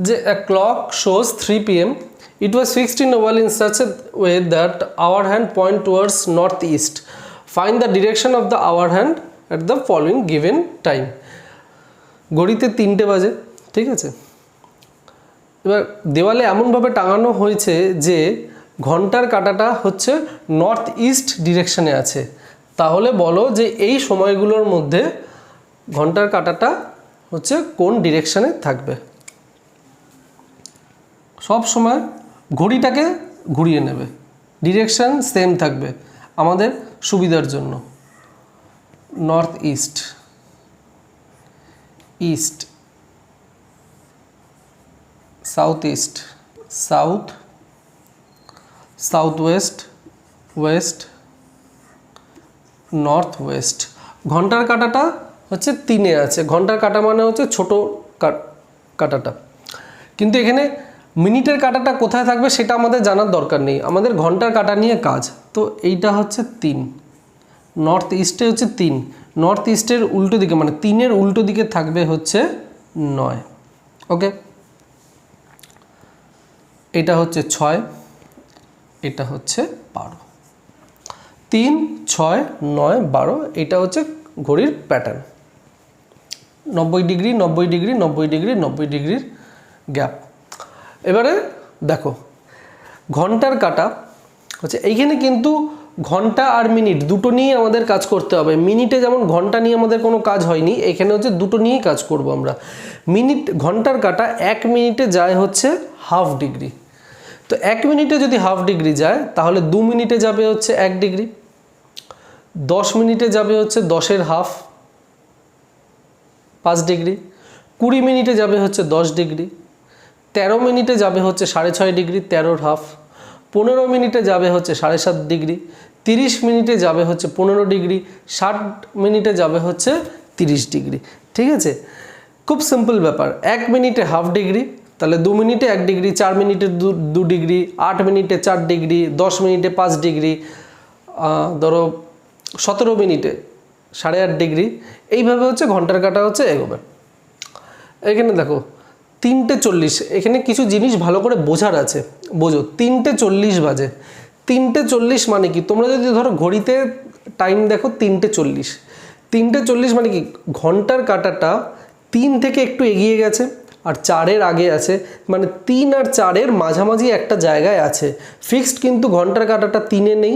যে a clock shows 3 PM. It was fixed in a wall in such a way that hour hand point towards northeast. Find the direction of the hour hand at the following given time. ঘড়িতে 3টে বাজে, ঠিক আছে। এবার দেওয়ালে এমনভাবে টাঙানো হয়েছে যে ঘন্টার কাঁটাটা হচ্ছে নর্থ ইস্ট ডিরেকশনে আছে, তাহলে বলো যে এই সময়গুলোর মধ্যে ঘন্টার কাঁটাটা হচ্ছে কোন ডিরেকশনে থাকবে। সব সময় ঘড়িটাকে ঘুরিয়ে নেবে, ডিরেকশন সেম থাকবে আমাদের সুবিধার জন্য। North east, east, south east, south, south west, West, north West. ঘন্টার কাঁটাটা হচ্ছে 3-এ আছে, ঘন্টার কাঁটা মানে হচ্ছে ছোট কাঁটাটা, কিন্তু এখানে মিনিটের কাঁটাটা কোথায় থাকবে সেটা আমাদের জানার দরকার নেই, আমাদের ঘন্টার কাঁটা নিয়ে কাজ। তো এইটা হচ্ছে 3, নর্থ ইস্টে হচ্ছে 3, নর্থ ইস্টের উল্টো দিকে মানে 3-এর উল্টো দিকে থাকবে হচ্ছে 9। ওকে, এটা হচ্ছে 6, এটা হচ্ছে 12, 3, 6, 9, 12, এটা হচ্ছে ঘড়ির প্যাটার্ন। 90 ডিগ্রি 90 ডিগ্রি 90 ডিগ্রি 90 ডিগ্রির গ্যাপ। এবারে দেখো ঘন্টার কাঁটা হচ্ছে এইখানে কিন্তু ঘন্টা আর মিনিট দুটো নিয়ে আমাদের কাজ করতে হবে। মিনিটে যেমন ঘন্টা নিয়ে আমাদের কোনো কাজ হয়নি, এখানে হচ্ছে দুটো নিয়েই কাজ করব আমরা। ঘন্টার কাঁটা 1 মিনিটে যায় হচ্ছে হাফ ডিগ্রি, তো 1 মিনিটে যদি হাফ ডিগ্রি যায় তাহলে 2 মিনিটে যাবে হচ্ছে 1 ডিগ্রি, 10 মিনিটে যাবে হচ্ছে 10-এর হাফ 5 ডিগ্রি, 20 মিনিটে যাবে হচ্ছে 10 ডিগ্রি, 13 মিনিটে যাবে হচ্ছে 6.5 ডিগ্রি 13-এর হাফ, 15 মিনিটে যাবে হচ্ছে 7.5 ডিগ্রি, 30 মিনিটে যাবে হচ্ছে 15 ডিগ্রি, 60 মিনিটে যাবে হচ্ছে 30 ডিগ্রি। ঠিক আছে, খুব সিম্পল ব্যাপার। 1 মিনিটে হাফ ডিগ্রি, তাহলে 2 মিনিটে 1 ডিগ্রি, 4 মিনিটে 2 ডিগ্রি, 8 মিনিটে 4 ডিগ্রি, 10 মিনিটে 5 ডিগ্রি, ধরো 17 মিনিটে 8.5 ডিগ্রি। এইভাবে হচ্ছে ঘন্টার কাঁটা হচ্ছে এগোবে। এখানে দেখো 3:40, এখানে কিছু জিনিস ভালো করে বোঝার আছে, বোঝো। 3:40 বাজে, 3:40 মানে কি? তোমরা যদি ধরো ঘড়িতে টাইম দেখো 3:40, 3:40 মানে কি? ঘন্টার কাঁটাটা 3 থেকে একটু এগিয়ে গেছে আর 4-এর আগে আছে, মানে 3 আর 4-এর মাঝামাঝি একটা জায়গায় আছে। ফিক্সড কিন্তু ঘন্টার কাঁটাটা 3-এ নেই,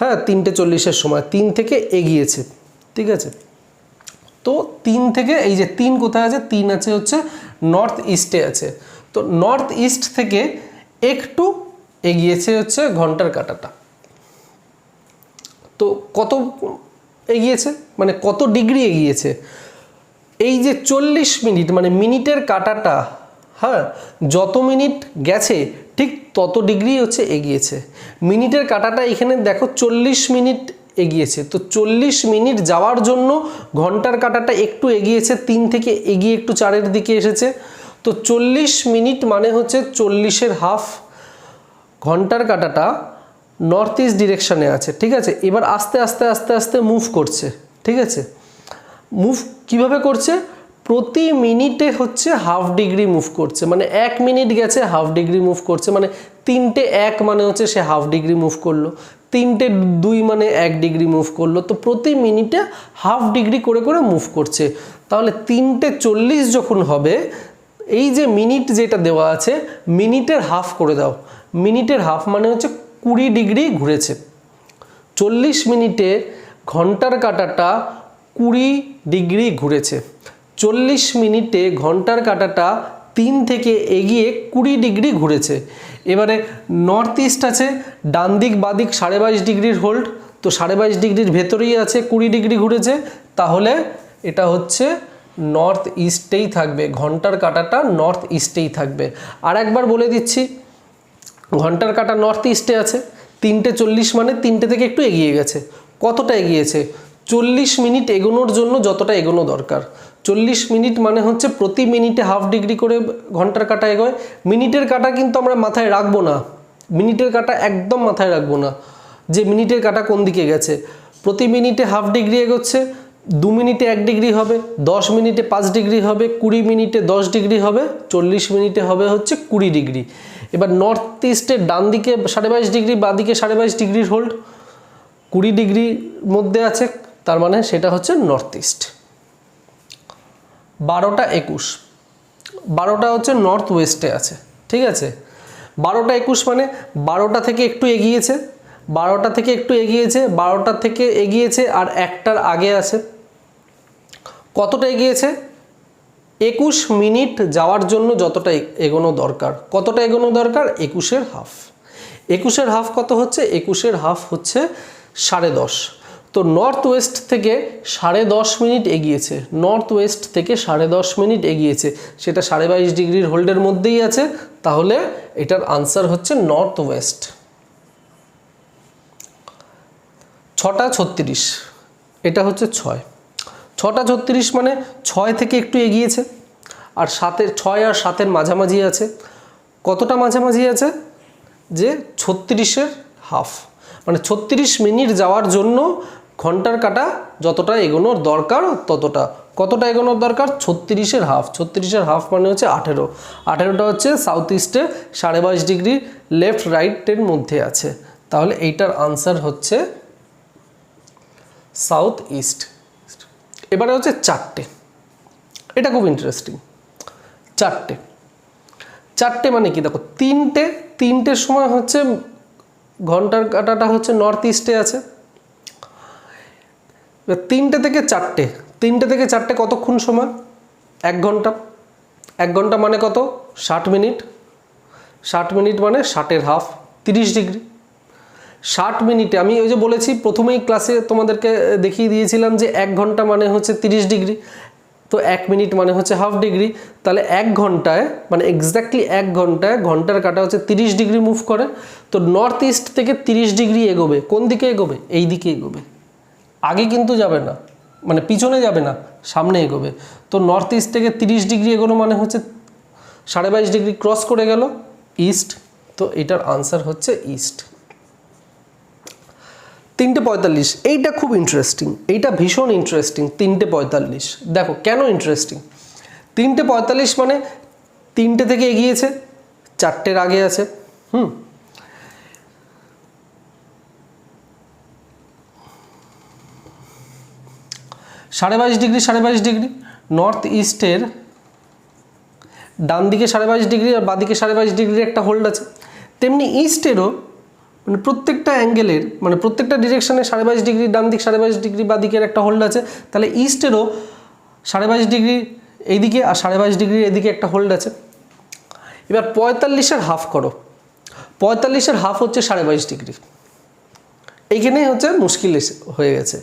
হ্যাঁ 3:40-এর সময় 3 থেকে এগিয়েছে। ঠিক আছে, তো 3 থেকে এই যে 3 কোথায় আছে? 3 আছে হচ্ছে নর্থ ইস্টে আছে, তো নর্থ ইস্ট থেকে একটু এগিয়েছে হচ্ছে ঘন্টার কাঁটাটা। তো কত এগিয়েছে, মানে কত ডিগ্রি এগিয়েছে। এই যে 40 মিনিট মানে মিনিটের কাঁটাটা, হ্যাঁ, যত মিনিট গেছে ঠিক তত ডিগ্রি হচ্ছে এগিয়েছে। মিনিটের কাঁটাটা এখানে দেখো 40 মিনিট এগিয়েছে, তো 40 মিনিট যাওয়ার জন্য ঘন্টার কাঁটাটা একটু এগিয়েছে, 3 থেকে এগিয়ে একটু 4-এর দিকে এসেছে। তো 40 মিনিট মানে হচ্ছে 40-এর হাফ। ঘন্টার কাঁটাটা নর্থ ইস্ট ডিরেকশনে আছে, ঠিক আছে। এবার আস্তে আস্তে আস্তে আস্তে মুভ করছে, ঠিক আছে। মুভ কিভাবে করছে? প্রতি মিনিটে হচ্ছে হাফ ডিগ্রি মুভ করছে, মানে 1 মিনিট গেছে হাফ ডিগ্রি মুভ করছে, মানে 3টে 1 মানে হচ্ছে সে হাফ ডিগ্রি মুভ করলো, 3টে 2 মানে 1 ডিগ্রি মুভ করলো। তো প্রতি মিনিটে হাফ ডিগ্রি করে করে মুভ করছে। তাহলে 3টে 40 যখন হবে, এই যে মিনিট যেটা দেওয়া আছে মিনিটের হাফ করে দাও। মিনিটের হাফ মানে হচ্ছে 20 ডিগ্রি ঘুরেছে। 40 মিনিটে ঘন্টার কাঁটাটা 20 ডিগ্রি ঘুরেছে। 40 মিনিটে ঘন্টার কাঁটাটা 3 থেকে এগিয়ে 20 ডিগ্রি ঘুরেছে। এবারে নর্থ ইস্ট আছে, ডান দিক বাঁ দিক 22.5 ডিগ্রির হোল্ড, তো 22.5 ডিগ্রির ভেতরেই আছে, 20 ডিগ্রি ঘুরেছে, তাহলে এটা হচ্ছে নর্থ ইস্টেই থাকবে, ঘন্টার কাঁটাটা নর্থ ইস্টেই থাকবে। আর একবার বলে দিচ্ছি, ঘন্টার কাঁটা নর্থ ইস্টে আছে, 3টে 40 মানে 3টে থেকে একটু এগিয়ে গেছে। কতটা এগিয়েছে? 40 মিনিট এগোনোর জন্য যতটা এগোনো দরকার। 40 মিনিট মানে হচ্ছে প্রতি মিনিটে হাফ ডিগ্রি করে ঘন্টার কাঁটা এগোয়। মিনিটের কাঁটা কিন্তু আমরা মাথায় রাখবো না, মিনিটের কাঁটা একদম মাথায় রাখবো না যে মিনিটের কাঁটা কোন দিকে গেছে। প্রতি মিনিটে হাফ ডিগ্রি এগোচ্ছে, 2 মিনিটে 1 ডিগ্রি হবে, 10 মিনিটে 5 ডিগ্রি হবে, 20 মিনিটে 10 ডিগ্রি হবে, 40 মিনিটে হবে হচ্ছে 20 ডিগ্রি। এবার নর্থ ইস্টের ডান দিকে 22.5 ডিগ্রি, বাঁ দিকে 22.5 ডিগ্রির হোল্ড, 20 ডিগ্রির মধ্যে আছে, তার মানে সেটা হচ্ছে নর্থ ইস্ট। 12টা 21, 12টা হচ্ছে নর্থ ওয়েস্টে আছে, ঠিক আছে। 12টা 21 মানে 12টা থেকে একটু এগিয়েছে, 12টা থেকে একটু এগিয়েছে, 12টা থেকে এগিয়েছে আর একটার আগে আছে। কতটা এগিয়েছে? 21 মিনিট যাওয়ার জন্য যতটা এগোনো দরকার। কতটা এগোনো দরকার? 21-এর হাফ। 21-এর হাফ কত হচ্ছে? 21-এর হাফ হচ্ছে 10.5। তো নর্থ ওয়েস্ট থেকে 10.5 মিনিট এগিয়েছে, নর্থ ওয়েস্ট থেকে 10.5 মিনিট এগিয়েছে, সেটা 22.5 ডিগ্রির হোল্ডের মধ্যেই আছে, তাহলে এটার আনসার হচ্ছে নর্থ ওয়েস্ট। 6টা 36, এটা হচ্ছে 6। 6টা 36 মানে 6 থেকে একটু এগিয়েছে, আর 6 আর 7-এর মাঝামাঝি আছে। কতটা মাঝামাঝি আছে? যে 36-এর হাফ, মানে 36 মিনিট যাওয়ার জন্য ঘন্টার কাঁটা যতটা এগোনোর দরকার ততটা। কতটা এগোনোর দরকার? 36-এর হাফ। 36-এর হাফ মানে হচ্ছে 18। 18টা হচ্ছে সাউথ ইস্টে 22.5 ডিগ্রি লেফট রাইটের মধ্যে আছে, তাহলে এইটার আনসার হচ্ছে সাউথ ইস্ট। এবারে হচ্ছে 4টে, এটা খুব ইন্টারেস্টিং। 4টে মানে কি? দেখো 3টের সময় হচ্ছে ঘন্টার কাঁটাটা হচ্ছে নর্থ ইস্টে আছে। 3টে থেকে 4টে, 3টে থেকে 4টে কতক্ষণ সময়? 1 ঘন্টা। 1 ঘন্টা মানে কত? 60 মিনিট। 60 মিনিট মানে 60-এর হাফ, 30 ডিগ্রি। 60 মিনিটে আমি ওই যে বলেছি প্রথমেই ক্লাসে তোমাদেরকে দেখিয়ে দিয়েছিলাম যে 1 ঘন্টা মানে হচ্ছে 30 ডিগ্রি, তো 1 মিনিট মানে হচ্ছে হাফ ডিগ্রি। তাহলে 1 ঘন্টায় মানে এক্স্যাক্টলি 1 ঘন্টায় ঘন্টার কাঁটা হচ্ছে 30 ডিগ্রি মুভ করে। তো নর্থ ইস্ট থেকে 30 ডিগ্রি এগোবে। কোন দিকে এগোবে? এই দিকে এগোবে, আগে কিন্তু যাবে না, মানে পিছনে যাবে না, সামনে এগোবে। তো নর্থ ইস্ট থেকে 30 ডিগ্রি এগোনো মানে হচ্ছে 22.5 ডিগ্রি ক্রস করে গেল ইস্ট, তো এটার আনসার হচ্ছে ইস্ট। 3:45, এইটা খুব ইন্টারেস্টিং, এইটা ভীষণ ইন্টারেস্টিং। 3:45 দেখো কেন ইন্টারেস্টিং। 3:45 মানে 3টে থেকে এগিয়েছে, 4টের আগে আছে। 22.5 ডিগ্রি 22.5 ডিগ্রি, নর্থ ইস্টের ডান দিকে 22.5 ডিগ্রি আর বাদিকে 22.5 ডিগ্রির একটা হোল্ড আছে। তেমনি ইস্টেরও মানে প্রত্যেকটা অ্যাঙ্গেলের মানে প্রত্যেকটা ডিরেকশনে 22.5 ডিগ্রি ডান দিক, 22.5 ডিগ্রি বাদিকের একটা হোল্ড আছে। তাহলে ইস্টেরও 22.5 ডিগ্রি এইদিকে আর 22.5 ডিগ্রি এদিকে একটা হোল্ড আছে। এবার 45-এর হাফ করো। 45-এর হাফ হচ্ছে 22.5 ডিগ্রি। এইখানেই হচ্ছে মুশকিল হয়ে গেছে।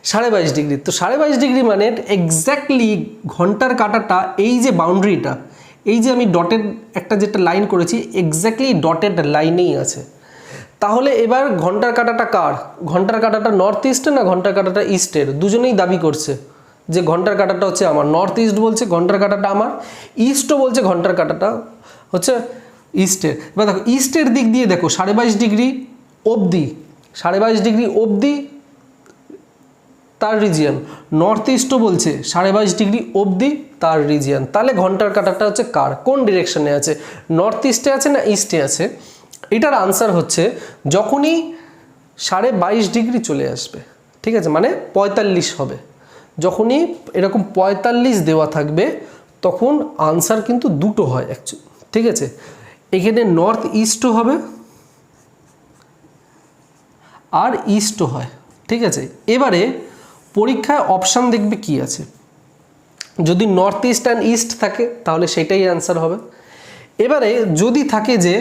22.5 ডিগ্রি। তো 22.5 ডিগ্রি মানে এক্স্যাক্টলি ঘন্টার কাঁটাটা এই যে বাউন্ডারিটা, এই যে আমি ডটেড একটা যেটা লাইন করেছি এক্স্যাক্টলি ডটেড লাইনেই আছে। তাহলে এবার ঘন্টার কাঁটাটা কার? ঘন্টার কাঁটাটা নর্থ ইস্টের না ঘন্টার কাঁটাটা ইস্টের? দুজনেই দাবি করছে যে ঘন্টার কাঁটাটা হচ্ছে আমার। নর্থ ইস্ট বলছে ঘন্টার কাঁটাটা আমার, ইস্টও বলছে ঘন্টার কাঁটাটা হচ্ছে ইস্টের। এবার দেখো ইস্টের দিক দিয়ে দেখো 22.5 ডিগ্রি অবধি, 22.5 ডিগ্রি অবধি তার রিজিয়ন। নর্থ ইস্টও বলছে 22.5 ডিগ্রি অবধি তার রিজিয়ন। তাহলে ঘন্টার কাঁটাটা হচ্ছে কার, কোন ডিরেকশনে আছে? নর্থ ইস্টে আছে না ইস্টে আছে? এটার আনসার হচ্ছে যখনই 22.5 ডিগ্রি চলে আসবে, ঠিক আছে, মানে 45 হবে, যখনই এরকম 45 দেওয়া থাকবে তখন আনসার কিন্তু দুটো হয় অ্যাকচুয়ালি, ঠিক আছে। এখানে নর্থ ইস্টও হবে আর ইস্টও হয়, ঠিক আছে। এবারে পরীক্ষায় অপশান দেখবে কি আছে, যদি নর্থ ইস্ট অ্যান্ড ইস্ট থাকে তাহলে সেটাই অ্যান্সার হবে। এবারে যদি থাকে যে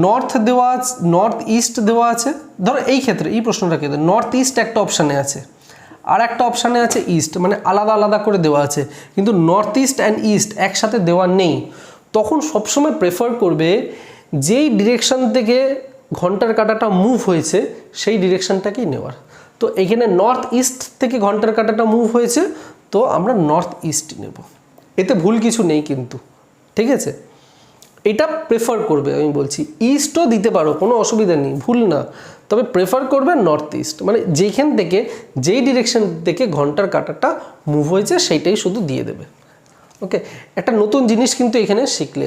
নর্থ দেওয়া আছে, নর্থ ইস্ট দেওয়া আছে, ধরো এই ক্ষেত্রে এই প্রশ্নটাকে নর্থ ইস্ট একটা অপশানে আছে আর একটা অপশানে আছে ইস্ট, মানে আলাদা আলাদা করে দেওয়া আছে, কিন্তু নর্থ ইস্ট অ্যান্ড ইস্ট একসাথে দেওয়া নেই, তখন সবসময় প্রেফার করবে যেই ডিরেকশন থেকে ঘন্টার কাঁটাটা মুভ হয়েছে সেই ডিরেকশনটাকেই নেওয়ার। তো এখানে নর্থ ইস্ট থেকে ঘন্টার কাঁটাটা মুভ হয়েছে, তো আমরা নর্থ ইস্ট নেব, এতে ভুল কিছু নেই কিন্তু, ঠিক আছে। এটা প্রেফার করবে, আমি বলছি ইস্টও দিতে পারো, কোনো অসুবিধা নেই, ভুল না, তবে প্রেফার করবে নর্থ ইস্ট, মানে যেখান থেকে যেই ডিরেকশন থেকে ঘন্টার কাঁটাটা মুভ হয়েছে সেইটাই শুধু দিয়ে দেবে। ওকে, একটা নতুন জিনিস কিন্তু এখানে শিখলে।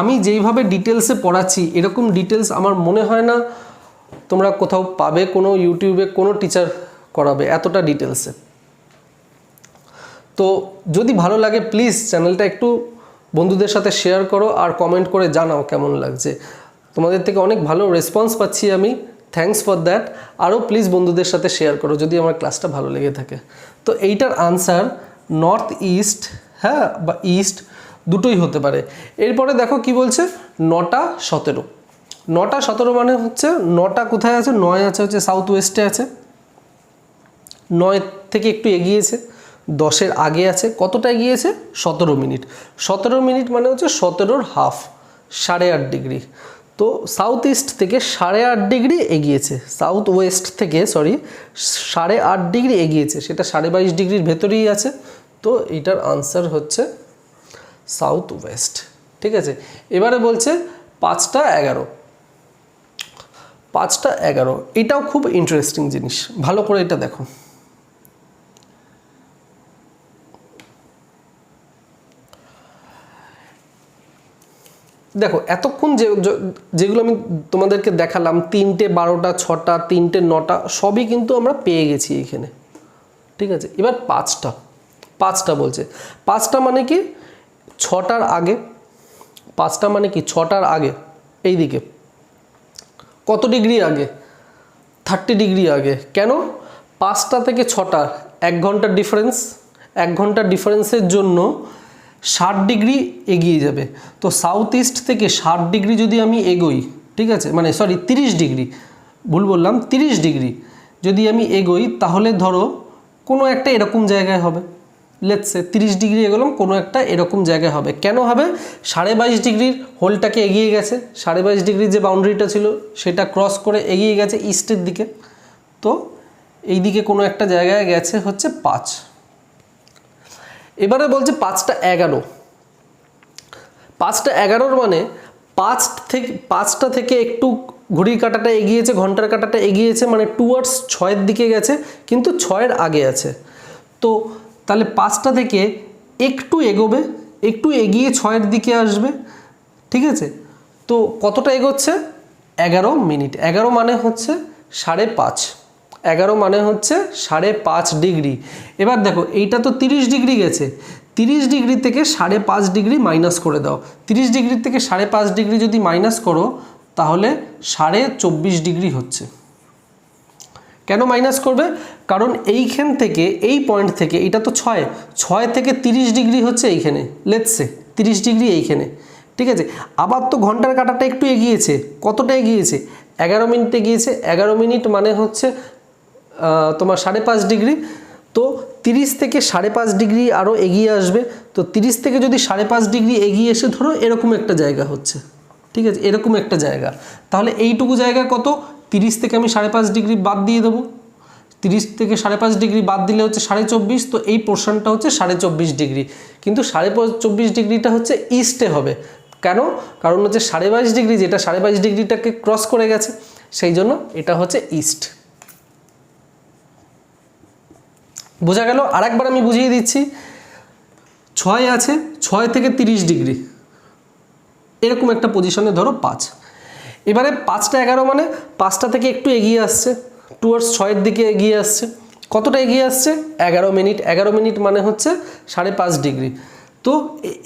আমি যেইভাবে ডিটেলসে পড়াচ্ছি এরকম ডিটেলস আমার মনে হয় না তোমরা কোথাও পাবে, কোনো ইউটিউবে কোনো টিচার করাবে এতটা ডিটেলসে। তো যদি ভালো লাগে প্লিজ চ্যানেলটা একটু বন্ধুদের সাথে শেয়ার করো আর কমেন্ট করে জানাও কেমন লাগছে। তোমাদের থেকে অনেক ভালো রেসপন্স পাচ্ছি আমি, থ্যাঙ্কস ফর দ্যাট। আরও প্লিজ বন্ধুদের সাথে শেয়ার করো যদি আমার ক্লাসটা ভালো লেগে থাকে। তো এইটার আনসার নর্থ ইস্ট, হ্যাঁ, বা ইস্ট দুটোই হতে পারে। এরপরে দেখো কি বলছে, 9টা 17। 9টা 17 মানে হচ্ছে 9টা কোথায় আছে? 9 আছে হচ্ছে সাউথ ওয়েস্টে আছে, 9 থেকে একটু এগিয়েছে, 10-এর আগে আছে, কতটা এগিয়েছে? 17 মিনিট। 17 মিনিট মানে হচ্ছে 17-র হাফ, 8.5 ডিগ্রি। তো সাউথ ইস্ট থেকে 8.5 ডিগ্রি এগিয়েছে, সাউথ ওয়েস্ট থেকে 8.5 ডিগ্রি এগিয়েছে, সেটা 22.5 ডিগ্রির ভেতরেই আছে। তো এইটার আনসার হচ্ছে সাউথ ওয়েস্ট, ঠিক আছে। এবারে বলছে 5টা 11। 5টা 11 এটাও খুব ইন্টারেস্টিং জিনিস, ভালো করে এটা দেখো। দেখো এতক্ষণ যেগুলো আমি তোমাদেরকে দেখালাম, 3টে 12টা 6টা 3টে 9টা সবই কিন্তু আমরা পেয়ে গেছি এখানে, ঠিক আছে। এবার 5টা বলছে, 5টা মানে কি? 6টার আগে। 5টা মানে কি? 6টার আগে, এইদিকে কত ডিগ্রি আগে? 30 ডিগ্রি আগে। কেন? 5টা থেকে 6টা 1 ঘন্টার ডিফারেন্স, 1 ঘন্টার ডিফারেন্সের জন্য 60 ডিগ্রি এগিয়ে যাবে। তো সাউথ ইস্ট থেকে 60 ডিগ্রি যদি আমি এগোই, ঠিক আছে, মানে সরি 30 ডিগ্রি, ভুল বললাম, 30 ডিগ্রি যদি আমি এগোই তাহলে ধরো কোনো একটা এরকম জায়গায় হবে, লেটস সে 30 ডিগ্রি এগোলাম, কোনো একটা এরকম জায়গায় হবে। কেন হবে? 22.5 ডিগ্রির হোলটাকে এগিয়ে গেছে, 22.5 ডিগ্রির যে বাউন্ডারিটা ছিল সেটা ক্রস করে এগিয়ে গেছে ইস্টের দিকে। তো এই দিকে কোনো একটা জায়গায় গেছে হচ্ছে 5। এবারে বলছে 5টা 11। 5টা 11 মানে 5টা থেকে একটু ঘড়ির কাঁটাটা এগিয়েছে, ঘন্টার কাঁটাটা এগিয়েছে, মানে টুয়ার্ডস 6-এর দিকে গেছে, কিন্তু 6-এর আগে আছে। তো তাহলে 5টা থেকে একটু এগোবে, একটু এগিয়ে 6-এর দিকে আসবে, ঠিক আছে। তো কতটা এগোচ্ছে? 11 মিনিট। 11 মানে হচ্ছে 5.5, 11 মানে হচ্ছে 5.5 ডিগ্রি। এবার দেখো এইটা তো 30 ডিগ্রি গেছে, 30 ডিগ্রি থেকে 5.5 ডিগ্রি মাইনাস করে দাও। 30 ডিগ্রি থেকে 5.5 ডিগ্রি যদি মাইনাস করো তাহলে 24.5 ডিগ্রি হচ্ছে। কেন মাইনাস করবে? কারণ এইখান থেকে এই পয়েন্ট থেকে, এটা তো 6 থেকে 30 ডিগ্রি হচ্ছে এইখানে, লেটস সে 30 ডিগ্রি এইখানে, ঠিক আছে। আবার তো ঘন্টার কাঁটাটা একটু এগিয়েছে, কতটা এগিয়েছে? 11 মিনিট এগিয়েছে। 11 মিনিট মানে হচ্ছে তোমার 5.5 ডিগ্রি। তো 30 থেকে 5.5 ডিগ্রি আরও এগিয়ে আসবে। তো 30 থেকে যদি 5.5 ডিগ্রি এগিয়ে এসে ধরো এরকম একটা জায়গা হচ্ছে, ঠিক আছে, এরকম একটা জায়গা, তাহলে এইটুকু জায়গা কত, 30 থেকে আমি 5.5 ডিগ্রি বাদ দিয়ে দেবো। 30 থেকে 5.5 ডিগ্রি বাদ দিলে হচ্ছে 24.5, তো এই পোর্শনটা হচ্ছে 24.5 ডিগ্রি। কিন্তু 24.5 ডিগ্রিটা হচ্ছে ইস্টে হবে। কেন? কারণ হচ্ছে 22.5 ডিগ্রি, যেটা 22.5 ডিগ্রিটাকে ক্রস করে গেছে, সেই জন্য এটা হচ্ছে ইস্ট। বোঝা গেল? আরেকবার আমি বুঝিয়ে দিচ্ছি। 6 আছে, 6 থেকে 30 ডিগ্রি এরকম একটা পজিশনে ধরো 5। এবারে 5টা 11 মানে 5টা থেকে একটু এগিয়ে আসছে, টুয়ার্ডস 6-এর দিকে এগিয়ে আসছে। কতটা এগিয়ে আসছে? 11 মিনিট। 11 মিনিট মানে হচ্ছে 5.5 ডিগ্রি। তো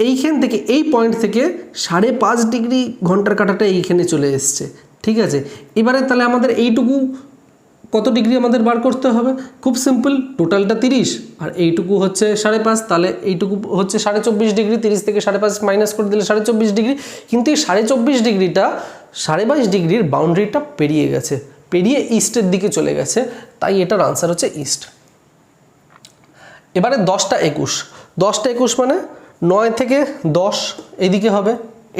এইখান থেকে, এই পয়েন্ট থেকে 5.5 ডিগ্রি ঘন্টার কাঁটাটা এইখানে চলে এসছে, ঠিক আছে। এবারে তাহলে আমাদের এইটুকু কত ডিগ্রি আমাদের বার করতে হবে? খুব সিম্পল, টোটালটা 30 আর এইটুকু হচ্ছে 5.5, তাহলে এইটুকু হচ্ছে 24.5 ডিগ্রি। 30 থেকে 5.5 মাইনাস করে দিলে 24.5 ডিগ্রি। কিন্তু এই 24.5 ডিগ্রিটা 22.5 ডিগ্রির বাউন্ডারিটা পেরিয়ে গেছে, পেরিয়ে ইস্টের দিকে চলে গেছে, তাই এটার আনসার হচ্ছে ইস্ট। এবারে 10টা 21। 10টা 21 মানে 9 থেকে 10 এইদিকে হবে,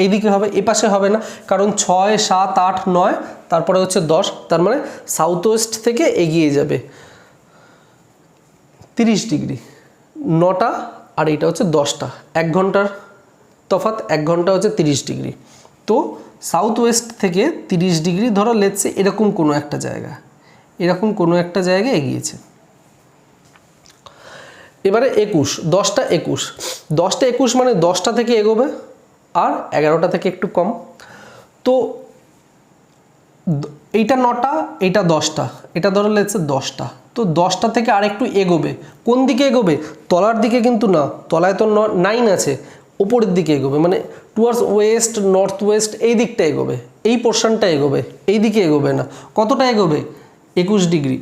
এইদিকে হবে, এপাশে হবে না, কারণ 6, 7, 8, 9 তারপরে হচ্ছে 10, তার মানে সাউথ ওয়েস্ট থেকে এগিয়ে যাবে 30 ডিগ্রি। 9টা আর এইটা হচ্ছে 10টা, 1 ঘন্টার তফাৎ, 1 ঘন্টা হচ্ছে 30 ডিগ্রি। তো সাউথ ওয়েস্ট থেকে 30 ডিগ্রি ধরো লেটসে এরকম কোনো একটা জায়গা, এরকম কোনো একটা জায়গায় এগিয়েছে। এবারে 21, 10টা 21। 10টা 21 মানে 10টা থেকে এগোবে আর 11টা থেকে একটু কম। তো এইটা 9টা, এইটা 10টা, এটা ধরো লেটসে 10টা। তো 10টা থেকে আর একটু এগোবে, কোন দিকে এগোবে? তলার দিকে কিন্তু না, তলায় তো 9 আছে, ওপরের দিকে এগোবে, মানে টুয়ার্ডস ওয়েস্ট, নর্থ ওয়েস্ট, এই দিকটা এগোবে, এই পোর্শনটা এগোবে, এই দিকে এগোবে না। কতটা এগোবে? 21 ডিগ্রি,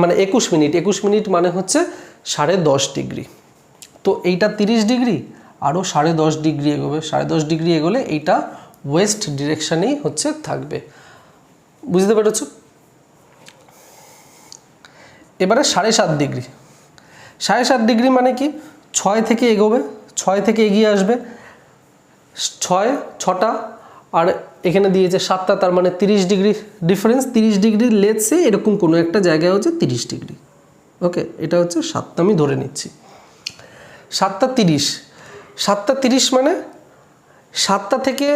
মানে 21 মিনিট। 21 মিনিট মানে হচ্ছে 10.5 ডিগ্রি। তো এইটা 30 ডিগ্রি, আরও 10.5 ডিগ্রি এগোবে। 10.5 ডিগ্রি এগোলে এইটা ওয়েস্ট ডিরেকশানেই হচ্ছে থাকবে। বুঝতে পেরেছ? এবারে 7.5 ডিগ্রি। 7.5 ডিগ্রি মানে কি? 6 থেকে এগোবে, 6 থেকে এগিয়ে আসবে, 6টা আর এখানে দিয়েছে 7টা, তার মানে 30 ডিগ্রি ডিফারেন্স। 30 ডিগ্রি লেটসে এরকম কোনো একটা জায়গায় হচ্ছে 30 ডিগ্রি। ওকে, এটা হচ্ছে 7টা, আমি ধরে নিচ্ছি। 7টা 30। 7টা 30 মানে 7টা থেকে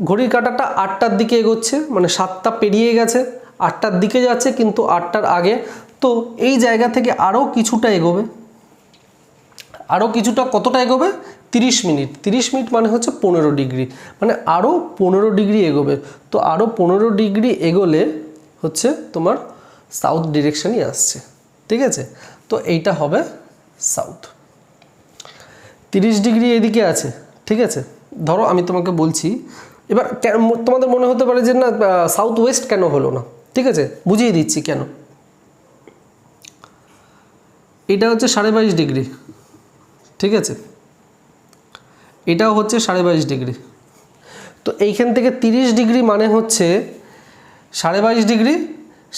ঘড়ির কাঁটাটা 8টার দিকে এগোচ্ছে, মানে 7টা পেরিয়ে গেছে, 8টার দিকে যাচ্ছে, কিন্তু 8টার আগে। তো এই জায়গা থেকে আরও কিছুটা এগোবে, আরও কিছুটা, কতটা এগোবে? 30 মিনিট। 30 মিনিট মানে হচ্ছে 15 ডিগ্রি, মানে আরও 15 ডিগ্রি এগোবে। তো আরও 15 ডিগ্রি এগোলে হচ্ছে তোমার সাউথ ডিরেকশনই আসছে, ঠিক আছে। তো এইটা হবে সাউথ। 30 ডিগ্রি এদিকে আছে, ঠিক আছে। ধরো আমি তোমাকে বলছি, এবার তোমাদের মনে হতে পারে যে না সাউথ ওয়েস্ট কেন হলো না, ঠিক আছে, বুঝিয়ে দিচ্ছি কেন। এটা হচ্ছে 22.5 ডিগ্রি, ঠিক আছে, এটাও হচ্ছে 22.5 ডিগ্রি। তো এইখান থেকে 30 ডিগ্রি মানে হচ্ছে 22.5 ডিগ্রি,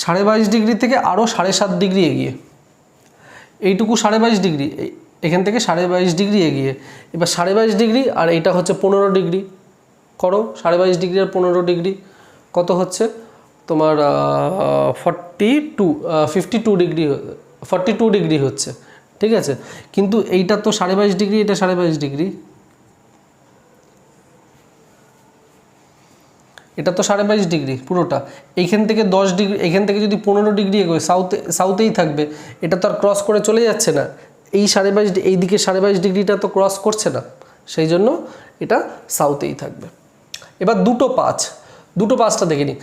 22.5 ডিগ্রি থেকে আরও 7.5 ডিগ্রি এগিয়ে, এইটুকু 22.5 ডিগ্রি, এখান থেকে 22.5 ডিগ্রি এগিয়ে। এবার 22.5 ডিগ্রি আর এইটা হচ্ছে 15 ডিগ্রি, করো 22.5 ডিগ্রি আর 15 ডিগ্রি কত হচ্ছে তোমার 52 ডিগ্রি, 42 ডিগ্রি হচ্ছে, ঠিক আছে। কিন্তু এইটা তো 22.5 ডিগ্রি, এটা 22.5 ডিগ্রি, এটা তো 22.5 ডিগ্রি পুরোটা। এইখান থেকে 10 ডিগ্রি, এখান থেকে যদি 15 ডিগ্রি এগোয় সাউথেই থাকবে, এটা তো আর ক্রস করে চলে যাচ্ছে না। এই 22.5, এই দিকে 22.5 ডিগ্রিটা তো ক্রস করছে না, সেই জন্য এটা সাউথেই থাকবে। এবার 2টো 5, 2টো 5টা দেখে নিই।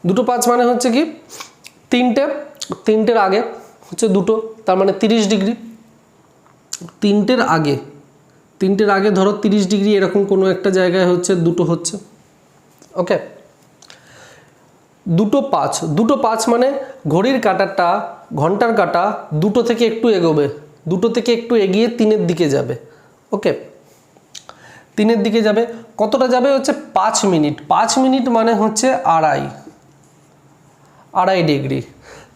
2টো 5 মানে হচ্ছে কি, তিনটের আগে হচ্ছে 2টো, তার মানে 30 ডিগ্রি। 3টের আগে ধরো 30 ডিগ্রি এরকম কোনো একটা জায়গায় হচ্ছে 2টো হচ্ছে, ওকে। 2টো 5 মানে ঘড়ির কাঁটাটা, ঘন্টার কাঁটা 2টো থেকে একটু এগোবে, 2টো থেকে একটু এগিয়ে 3-এর দিকে যাবে, ওকে। 3-এর দিকে যাবে, কতটা যাবে? হচ্ছে 5 মিনিট। 5 মিনিট মানে হচ্ছে আড়াই ডিগ্রি।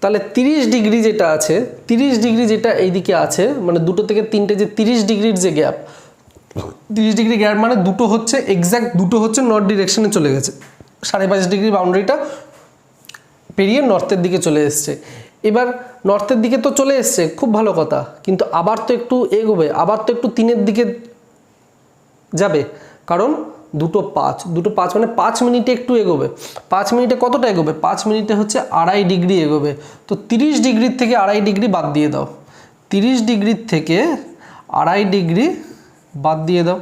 তাহলে 30 ডিগ্রি যেটা আছে, 30 ডিগ্রি যেটা এইদিকে আছে, মানে দুটো থেকে তিনটে যে 30 ডিগ্রির যে গ্যাপ, 30 ডিগ্রি গ্যাপ মানে দুটো হচ্ছে এক্স্যাক্ট দুটো হচ্ছে নর্থ ডিরেকশনে চলে গেছে, 5.5 ডিগ্রি বাউন্ডারিটা পেরিয়ে নর্থের দিকে চলে এসছে। এবার নর্থের দিকে তো চলে এসছে, খুব ভালো কথা, কিন্তু আবার তো একটু এগোবে, আবার তো একটু 3-এর দিকে যাবে, কারণ দুটো পাঁচ মানে 5 মিনিটে একটু এগোবে। 5 মিনিটে কতটা এগোবে? 5 মিনিটে হচ্ছে 2.5 ডিগ্রি এগোবে। তো 30 ডিগ্রির থেকে 2.5 ডিগ্রি বাদ দিয়ে দাও, 30 ডিগ্রির থেকে 2.5 ডিগ্রি বাদ দিয়ে দাও,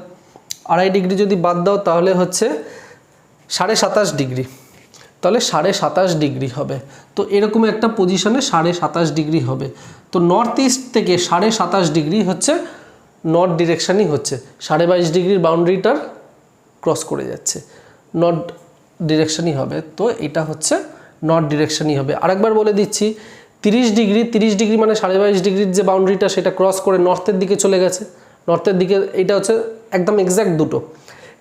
2.5 ডিগ্রি যদি বাদ দাও তাহলে হচ্ছে 27.5 ডিগ্রি, তাহলে 27.5 ডিগ্রি হবে। তো এরকম একটা পজিশনে 27.5 ডিগ্রি হবে। তো নর্থ ইস্ট থেকে 27.5 ডিগ্রি হচ্ছে নর্থ ডিরেকশানই হচ্ছে, 22.5 ডিগ্রির বাউন্ডারিটার ক্রস করে যাচ্ছে, নর্থ ডিরেকশানই হবে। তো এটা হচ্ছে নর্থ ডিরেকশানই হবে। আরেকবার বলে দিচ্ছি, 30 ডিগ্রি মানে 22.5 ডিগ্রির যে বাউন্ডারিটা সেটা ক্রস করে নর্থের দিকে চলে গেছে, নর্থের দিকে এটা হচ্ছে একদম এক্স্যাক্ট দুটো,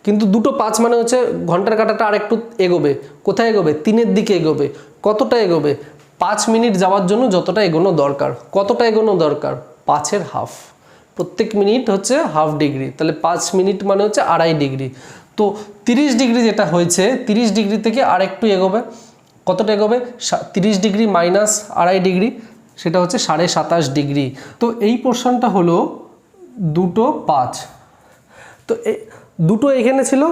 কিন্তু 2:05 মানে হচ্ছে ঘন্টার কাঁটাটা আর একটু এগোবে। কোথায় এগোবে? 3-এর দিকে এগোবে। কতটা এগোবে? 5 মিনিট যাওয়ার জন্য যতটা এগোনো দরকার। কতটা এগোনো দরকার? 5-এর হাফ। প্রত্যেক মিনিট হচ্ছে হাফ ডিগ্রি, তাহলে 5 মিনিট মানে হচ্ছে 2.5 ডিগ্রি। তো 30 ডিগ্রি যেটা হয়েছে, 30 ডিগ্রি থেকে আর একটু এগোবে। কতটা এগোবে? 30 ডিগ্রি মাইনাস 2.5 ডিগ্রি, সেটা হচ্ছে 27.5 ডিগ্রি। তো এই পোর্শনটা হলো 2:05। তো এই দুটো এইখানে ছিল,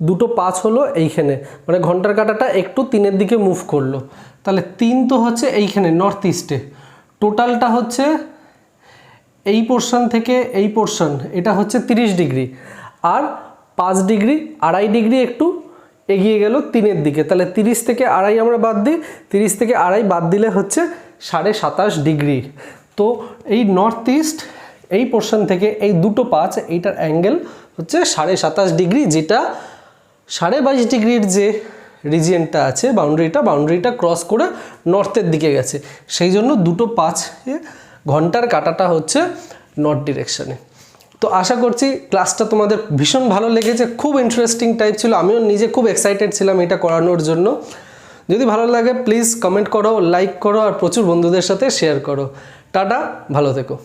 2:05 হলো এইখানে, মানে ঘন্টার কাঁটাটা একটু 3-এর দিকে মুভ করলো। তাহলে 3 তো হচ্ছে এইখানে নর্থ ইস্টে, টোটালটা হচ্ছে এই পোর্শন থেকে এই পোর্শন, এটা হচ্ছে 30 ডিগ্রি, আর 5 ডিগ্রি 2.5 ডিগ্রি একটু এগিয়ে গেল 3-এর দিকে। তাহলে 30 থেকে 2.5 আমরা বাদ দিই, 30 থেকে 2.5 বাদ দিলে হচ্ছে 27.5 ডিগ্রি। তো এই নর্থ ইস্ট এই পোর্শন থেকে এই 2:05 এইটার অ্যাঙ্গেল হচ্ছে 27.5 ডিগ্রি, যেটা 22.5 ডিগ্রির যে রিজিয়নটা আছে, বাউন্ডারিটা ক্রস করে নর্থের দিকে গেছে, সেই জন্য 2:05 ঘন্টার কাঁটাটা হচ্ছে নর্থ ডিরেকশানে। তো আশা করছি ক্লাসটা তোমাদের ভীষণ ভালো লেগেছে, খুব ইন্টারেস্টিং টাইপ ছিল, আমিও নিজে খুব এক্সাইটেড ছিলাম এটা করানোর জন্য। যদি ভালো লাগে প্লিজ কমেন্ট করো, লাইক করো, আর প্রচুর বন্ধুদের সাথে শেয়ার করো। টাটা, ভালো থেকো।